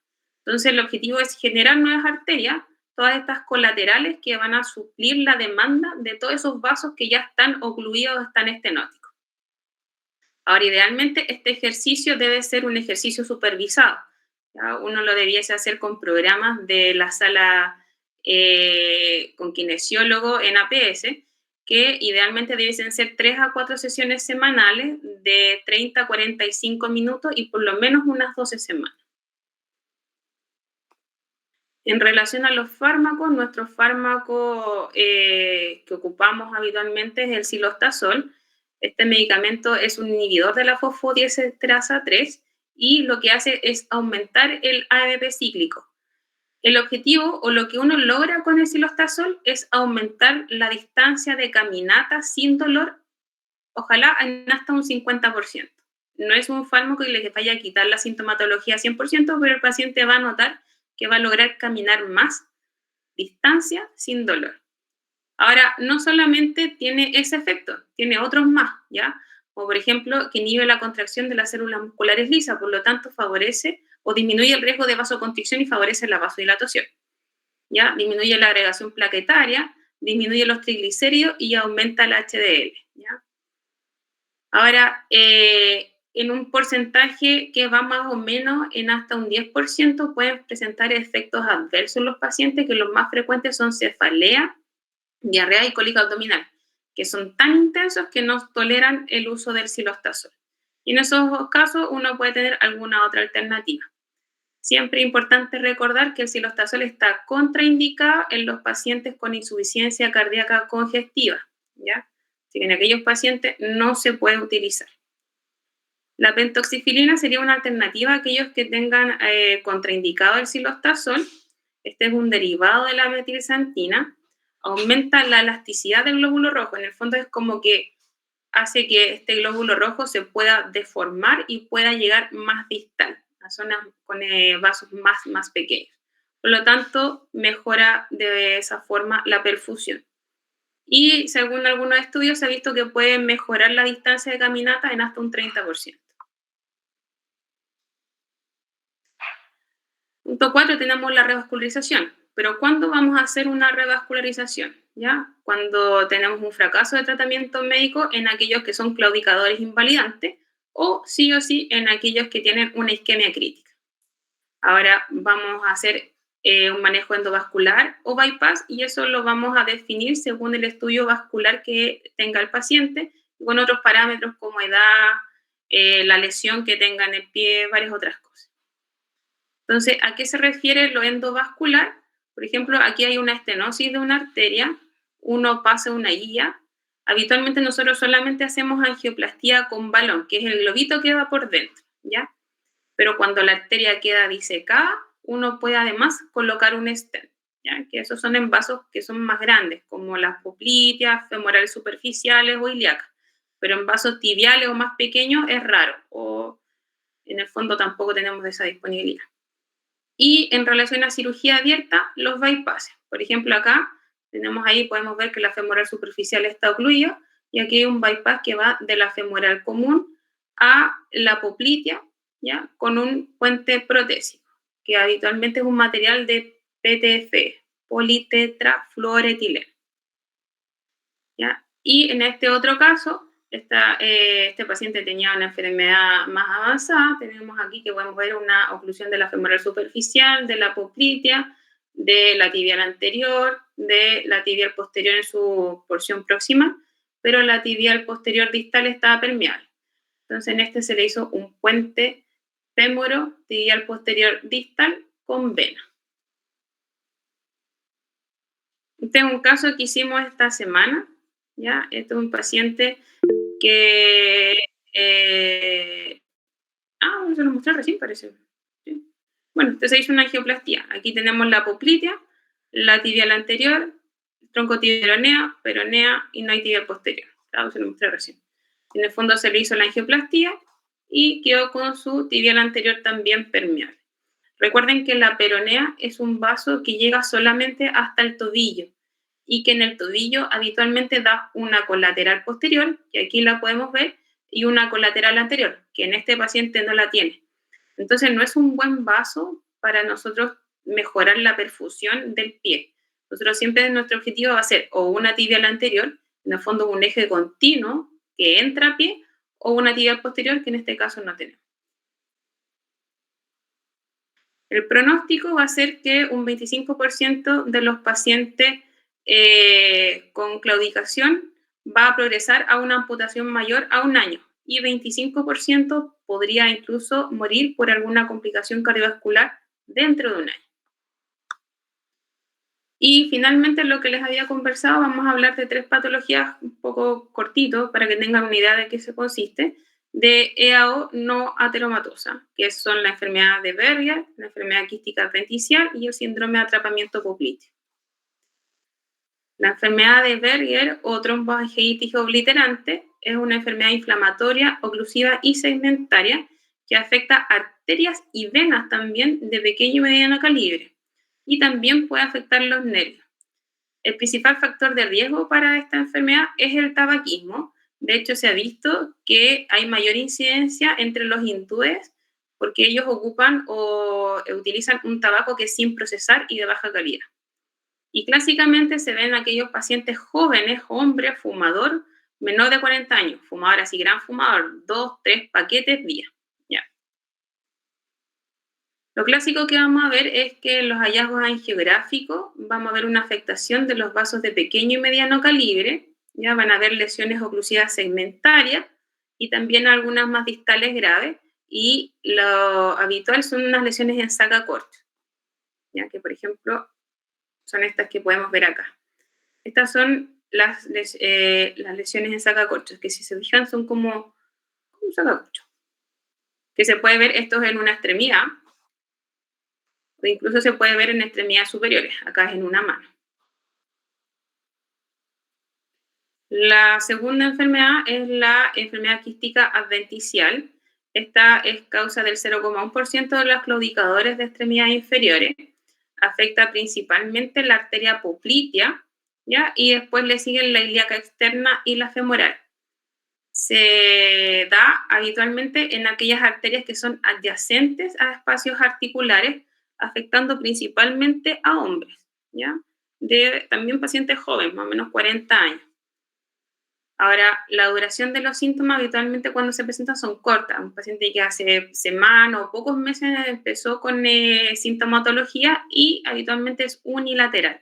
Entonces, el objetivo es generar nuevas arterias, todas estas colaterales que van a suplir la demanda de todos esos vasos que ya están ocluidos, están estenóticos. Ahora, idealmente, este ejercicio debe ser un ejercicio supervisado, ¿ya? Uno lo debiese hacer con programas de la sala con kinesiólogo en APS, que idealmente debiesen ser 3 a 4 sesiones semanales de 30 a 45 minutos y por lo menos unas 12 semanas. En relación a los fármacos, nuestro fármaco que ocupamos habitualmente es el cilostazol. Este medicamento es un inhibidor de la fosfodiesterasa 3 y lo que hace es aumentar el AMP cíclico. El objetivo o lo que uno logra con el cilostazol es aumentar la distancia de caminata sin dolor, ojalá en hasta un 50%. No es un fármaco que le vaya a quitar la sintomatología 100%, pero el paciente va a notar que va a lograr caminar más distancia sin dolor. Ahora, no solamente tiene ese efecto, tiene otros más, ¿ya? Como por ejemplo, que inhibe la contracción de las células musculares lisas, por lo tanto favorece o disminuye el riesgo de vasoconstricción y favorece la vasodilatación, ¿ya? Disminuye la agregación plaquetaria, disminuye los triglicéridos y aumenta el HDL, ¿ya? Ahora, en un porcentaje que va más o menos en hasta un 10%, pueden presentar efectos adversos en los pacientes, que los más frecuentes son cefalea, diarrea y cólica abdominal, que son tan intensos que no toleran el uso del cilostazol. Y en esos casos uno puede tener alguna otra alternativa. Siempre es importante recordar que el cilostazol está contraindicado en los pacientes con insuficiencia cardíaca congestiva, ¿ya? Así que en aquellos pacientes no se puede utilizar. La pentoxifilina sería una alternativa a aquellos que tengan contraindicado el cilostazol. Este es un derivado de la metilxantina. Aumenta la elasticidad del glóbulo rojo. En el fondo es como que hace que este glóbulo rojo se pueda deformar y pueda llegar más distal, a zonas con vasos más pequeños. Por lo tanto, mejora de esa forma la perfusión. Y según algunos estudios se ha visto que puede mejorar la distancia de caminata en hasta un 30%. Punto 4, tenemos la revascularización. Pero ¿cuándo vamos a hacer una revascularización? ¿Ya? Cuando tenemos un fracaso de tratamiento médico en aquellos que son claudicadores invalidantes o sí en aquellos que tienen una isquemia crítica. Ahora vamos a hacer un manejo endovascular o bypass y eso lo vamos a definir según el estudio vascular que tenga el paciente y con otros parámetros como edad, la lesión que tenga en el pie, varias otras cosas. Entonces, ¿a qué se refiere lo endovascular? Por ejemplo, aquí hay una estenosis de una arteria, uno pasa una guía. Habitualmente nosotros solamente hacemos angioplastía con balón, que es el globito que va por dentro, ¿ya? Pero cuando la arteria queda disecada, uno puede además colocar un stent, ¿ya? Que esos son en vasos que son más grandes, como las popliteas, femorales superficiales o ilíacas. Pero en vasos tibiales o más pequeños es raro, o en el fondo tampoco tenemos esa disponibilidad. Y en relación a cirugía abierta, los bypasses. Por ejemplo, acá tenemos ahí, podemos ver que la femoral superficial está ocluida, y aquí hay un bypass que va de la femoral común a la poplitea, ¿ya? Con un puente protésico, que habitualmente es un material de PTFE, politetrafluoretileno, ¿ya? Y en este otro caso, este paciente tenía una enfermedad más avanzada. Tenemos aquí que podemos ver una oclusión de la femoral superficial, de la poplitea, de la tibial anterior, de la tibial posterior en su porción próxima, pero la tibial posterior distal estaba permeable. Entonces en este se le hizo un puente fémoro tibial posterior distal con vena. Este es un caso que hicimos esta semana, ¿ya? Este es un paciente que... se lo mostré recién, parece. ¿Sí? Bueno, entonces se hizo una angioplastía. Aquí tenemos la poplitea, la tibial anterior, tronco tibial peronea y no hay tibial posterior. Se lo mostré recién. En el fondo se le hizo la angioplastia y quedó con su tibial anterior también permeable. Recuerden que la peronea es un vaso que llega solamente hasta el tobillo y que en el tobillo habitualmente da una colateral posterior, que aquí la podemos ver, y una colateral anterior, que en este paciente no la tiene. Entonces no es un buen vaso para nosotros mejorar la perfusión del pie. Nosotros siempre nuestro objetivo va a ser o una tibial anterior, en el fondo un eje continuo que entra a pie, o una tibial posterior, que en este caso no tenemos. El pronóstico va a ser que un 25% de los pacientes con claudicación va a progresar a una amputación mayor a 1 año, y 25% podría incluso morir por alguna complicación cardiovascular dentro de 1 año. Y finalmente, lo que les había conversado, vamos a hablar de 3 patologías un poco cortito para que tengan una idea de qué se consiste, de EAO no ateromatosa, que son la enfermedad de Berger, la enfermedad quística adventicial y el síndrome de atrapamiento popliteo. La enfermedad de Berger o tromboangeitis obliterante es una enfermedad inflamatoria, oclusiva y segmentaria que afecta arterias y venas también de pequeño y mediano calibre, y también puede afectar los nervios. El principal factor de riesgo para esta enfermedad es el tabaquismo. De hecho, se ha visto que hay mayor incidencia entre los hindúes porque ellos ocupan o utilizan un tabaco que es sin procesar y de baja calidad. Y clásicamente se ven aquellos pacientes jóvenes, hombre, fumador, menor de 40 años, fumador así, gran fumador, 2, 3 paquetes día. Ya. Lo clásico que vamos a ver es que en los hallazgos angiográficos vamos a ver una afectación de los vasos de pequeño y mediano calibre, ya van a haber lesiones oclusivas segmentarias y también algunas más distales graves, y lo habitual son unas lesiones en sacacorchos, ya que por ejemplo son estas que podemos ver acá. Estas son las lesiones en sacacorchos, que si se fijan son como un sacacorcho, que se puede ver esto en una extremidad, o incluso se puede ver en extremidades superiores, acá es en una mano. La segunda enfermedad es la enfermedad quística adventicial. Esta es causa del 0,1% de los claudicadores de extremidades inferiores. Afecta principalmente la arteria poplitea, ¿ya? Y después le siguen la ilíaca externa y la femoral. Se da habitualmente en aquellas arterias que son adyacentes a espacios articulares, afectando principalmente a hombres, ¿ya? También pacientes jóvenes, más o menos 40 años. Ahora, la duración de los síntomas habitualmente cuando se presentan son cortas. Un paciente que hace semanas o pocos meses empezó con sintomatología y habitualmente es unilateral.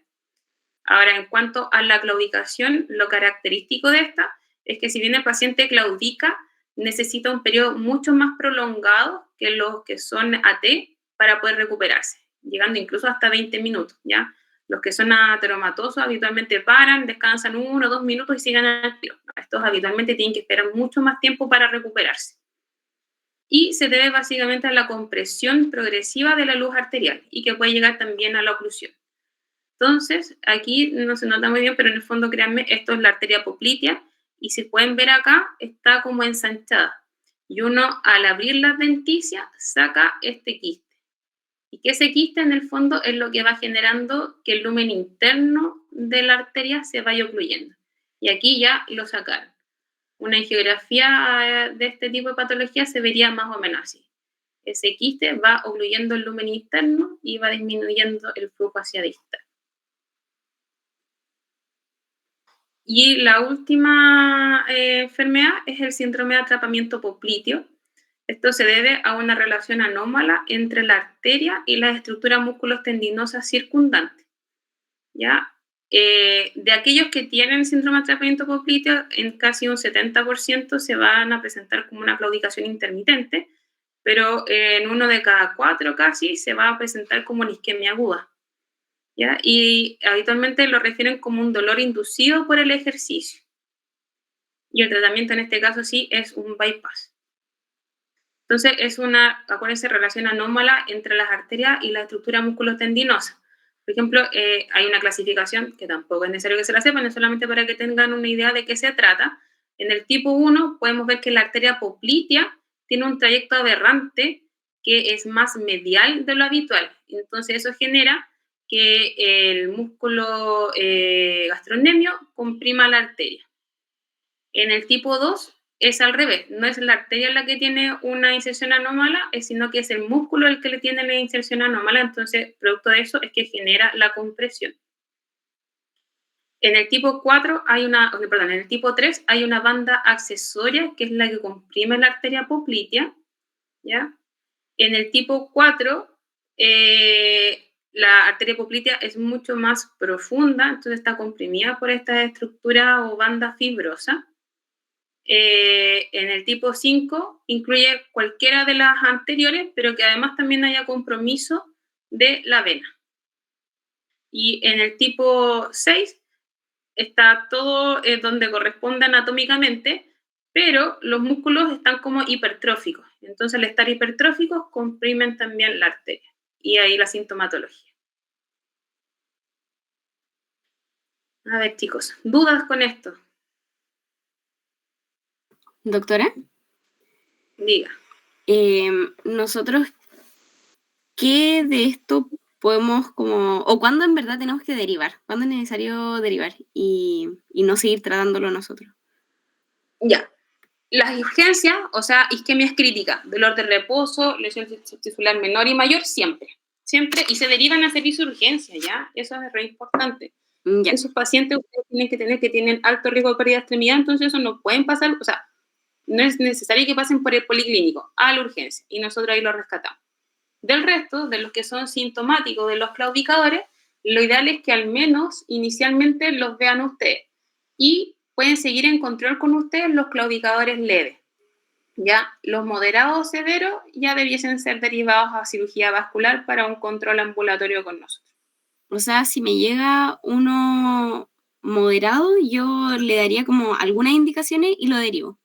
Ahora, en cuanto a la claudicación, lo característico de esta es que si bien el paciente claudica, necesita un periodo mucho más prolongado que los que son AT para poder recuperarse, llegando incluso hasta 20 minutos, ¿ya? Los que son ateromatosos habitualmente paran, descansan 1 o 2 minutos y siguen al tiro. Estos habitualmente tienen que esperar mucho más tiempo para recuperarse. Y se debe básicamente a la compresión progresiva de la luz arterial y que puede llegar también a la oclusión. Entonces, aquí no se nota muy bien, pero en el fondo, créanme, esto es la arteria poplitea, y si pueden ver acá, está como ensanchada. Y uno, al abrir la adventicia, saca este quiste. Y que ese quiste en el fondo es lo que va generando que el lumen interno de la arteria se vaya ocluyendo. Y aquí ya lo sacaron. Una angiografía de este tipo de patología se vería más o menos así. Ese quiste va ocluyendo el lumen interno y va disminuyendo el flujo hacia distal. Y la última enfermedad es el síndrome de atrapamiento popliteo. Esto se debe a una relación anómala entre la arteria y las estructuras músculos-tendinosas circundantes. ¿Ya? De aquellos que tienen síndrome de atrapamiento popliteo, en casi un 70% se van a presentar como una claudicación intermitente, pero en 1 de cada 4 casi se va a presentar como una isquemia aguda. ¿Ya? Y habitualmente lo refieren como un dolor inducido por el ejercicio. Y el tratamiento en este caso sí es un bypass. Entonces es una, acuérdense, relación anómala entre las arterias y la estructura musculotendinosa. Por ejemplo, hay una clasificación que tampoco es necesario que se la sepan, es solamente para que tengan una idea de qué se trata. En el tipo 1 podemos ver que la arteria poplitea tiene un trayecto aberrante que es más medial de lo habitual. Entonces eso genera que el músculo gastrocnemio comprima la arteria. En el tipo 2 es al revés, no es la arteria la que tiene una inserción anómala, sino que es el músculo el que le tiene la inserción anómala, entonces producto de eso es que genera la compresión. En el tipo 4 en el tipo 3 hay una banda accesoria que es la que comprime la arteria poplitea, ¿ya? En el tipo 4 la arteria poplitea es mucho más profunda, entonces está comprimida por esta estructura o banda fibrosa. En el tipo 5 incluye cualquiera de las anteriores, pero que además también haya compromiso de la vena. Y en el tipo 6 está todo donde corresponde anatómicamente, pero los músculos están como hipertróficos. Entonces, al estar hipertróficos, comprimen también la arteria. Y ahí la sintomatología. A ver, chicos, ¿dudas con esto? Doctora, Diga. nosotros, ¿qué de esto podemos o cuándo en verdad tenemos que derivar? ¿Cuándo es necesario derivar y no seguir tratándolo nosotros? Ya. Las urgencias, o sea, isquemias críticas, dolor de reposo, lesión tisular menor y mayor, siempre, y se derivan a servicio de urgencia, ¿ya? Eso es re importante. Ya. Esos pacientes ustedes tienen que tener que tienen alto riesgo de pérdida de extremidad, entonces eso no pueden pasar, o sea, no es necesario que pasen por el policlínico a la urgencia, y nosotros ahí lo rescatamos. Del resto, de los que son sintomáticos de los claudicadores, lo ideal es que al menos inicialmente los vean ustedes, y pueden seguir en control con ustedes los claudicadores leves. Ya los moderados o severos ya debiesen ser derivados a cirugía vascular para un control ambulatorio con nosotros. O sea, si me llega uno moderado, yo le daría como algunas indicaciones y lo derivo.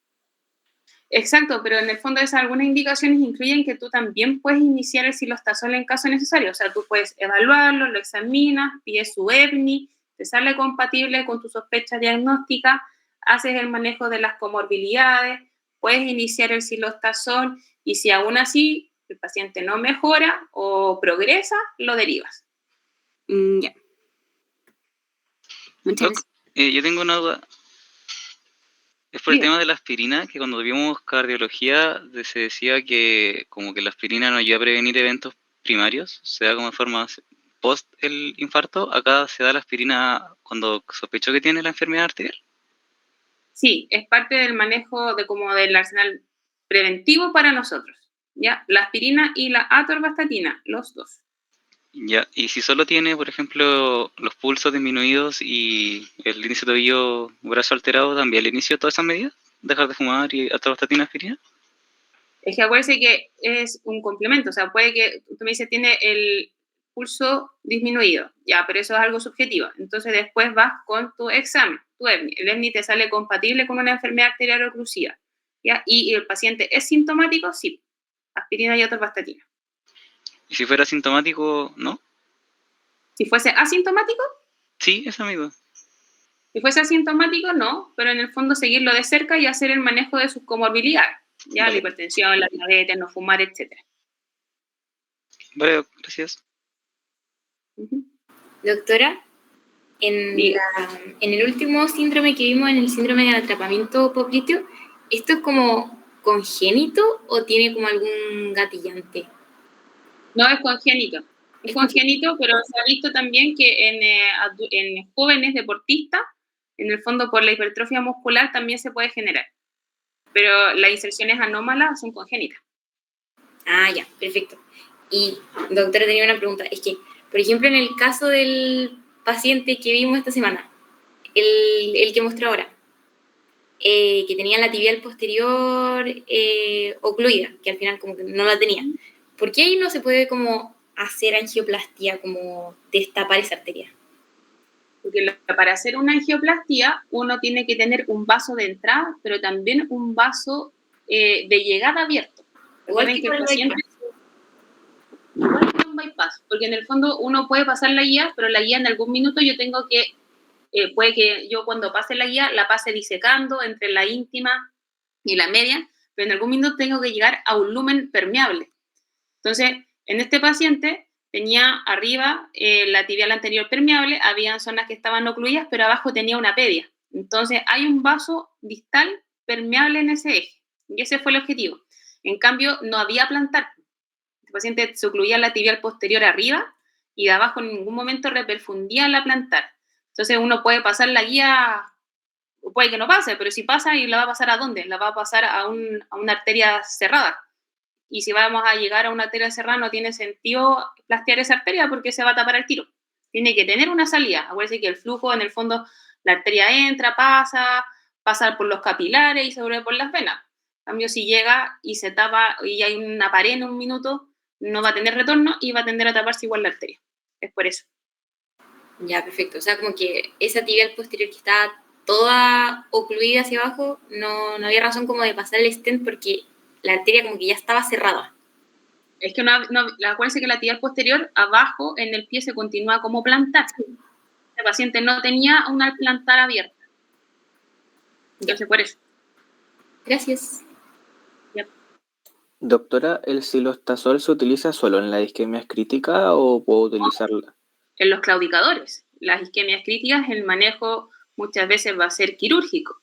Exacto, pero en el fondo esas algunas indicaciones incluyen que tú también puedes iniciar el silostazol en caso necesario. O sea, tú puedes evaluarlo, lo examinas, pides su EPNI, te sale compatible con tu sospecha diagnóstica, haces el manejo de las comorbilidades, puedes iniciar el silostazol y si aún así el paciente no mejora o progresa, lo derivas. Ya. Muchas gracias. Yo tengo una duda. Es por el tema de la aspirina, que cuando vimos cardiología se decía que como que la aspirina no ayuda a prevenir eventos primarios, se da como forma post el infarto. Acá se da la aspirina cuando sospechó que tiene la enfermedad arterial. Sí, es parte del manejo del arsenal preventivo para nosotros, ¿ya? La aspirina y la atorvastatina, los dos. Ya, y si solo tiene, por ejemplo, los pulsos disminuidos y el índice de tobillo brazo alterado, ¿también le inicio todas esas medidas? ¿Dejar de fumar y atorvastatina, aspirina? Es que acuérdense que es un complemento, o sea, puede que, tú me dices, tiene el pulso disminuido, ya, pero eso es algo subjetivo. Entonces después vas con tu examen, tu EPNI. El EPNI te sale compatible con una enfermedad arterial oclusiva, ¿ya? Y el paciente es sintomático, sí, aspirina y atorvastatina. ¿Y si fuera sintomático, no? Si fuese asintomático, Sí, esa amigo. si fuese asintomático, no, pero en el fondo seguirlo de cerca y hacer el manejo de sus comorbilidades, ya, la hipertensión, la diabetes, no fumar, etc. Vale, gracias. Ujú. Doctora, en el último síndrome que vimos, en el síndrome de atrapamiento popliteo, ¿esto es como congénito o tiene como algún gatillante? No, es congénito. Es congénito, pero se ha visto también que en jóvenes deportistas, en el fondo por la hipertrofia muscular también se puede generar. Pero las inserciones anómalas son congénitas. Ah, ya, perfecto. Y, doctora, tenía una pregunta. Es que, por ejemplo, en el caso del paciente que vimos esta semana, el que mostró ahora, que tenía la tibial posterior ocluida, que al final como que no la tenía. ¿Por qué ahí no se puede como hacer angioplastía, como destapar esa arteria? Porque para hacer una angioplastía uno tiene que tener un vaso de entrada, pero también un vaso de llegada abierto. Igual que el paciente, igual que un bypass, porque en el fondo uno puede pasar la guía, pero la guía en algún minuto yo tengo que, puede que yo cuando pase la guía la pase disecando entre la íntima y la media, pero en algún minuto tengo que llegar a un lumen permeable. Entonces, en este paciente tenía arriba la tibial anterior permeable, había zonas que estaban ocluidas, pero abajo tenía una pedia. Entonces, hay un vaso distal permeable en ese eje, y ese fue el objetivo. En cambio, no había plantar. Este paciente se ocluía la tibial posterior arriba y de abajo en ningún momento reperfundía la plantar. Entonces, uno puede pasar la guía, puede que no pase, pero si pasa, ¿y la va a pasar a dónde? La va a pasar a una arteria cerrada. Y si vamos a llegar a una arteria cerrada, no tiene sentido plastear esa arteria porque se va a tapar el tiro. Tiene que tener una salida. Acuérdense que el flujo, en el fondo, la arteria entra, pasa por los capilares y se vuelve por las venas. En cambio, si llega y se tapa y hay una pared en un minuto, no va a tener retorno y va a tender a taparse igual la arteria. Es por eso. Ya, perfecto. O sea, como que esa tibial posterior que está toda ocluida hacia abajo, no había razón como de pasar el stent porque la arteria como que ya estaba cerrada. Es que acuérdense que la tibial posterior abajo en el pie se continúa como plantar. El paciente no tenía una plantar abierta. Entonces, por eso. Gracias. Doctora, ¿el cilostazol se utiliza solo en la isquemia crítica o puedo utilizarla? En los claudicadores, las isquemias críticas, el manejo muchas veces va a ser quirúrgico,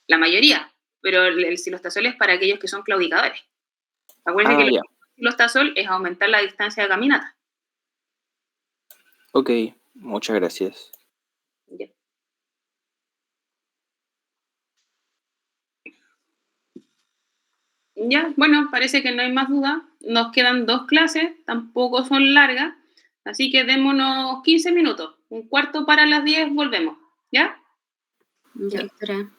la mayoría, pero el cilostazol es para aquellos que son claudicadores. Acuérdense que el cilostazol es aumentar la distancia de caminata. Ok, muchas gracias. Ya, bueno, parece que no hay más duda. Nos quedan 2 clases, tampoco son largas, así que démonos 15 minutos. Un cuarto para las 10 volvemos, ¿ya? Ya, doctora.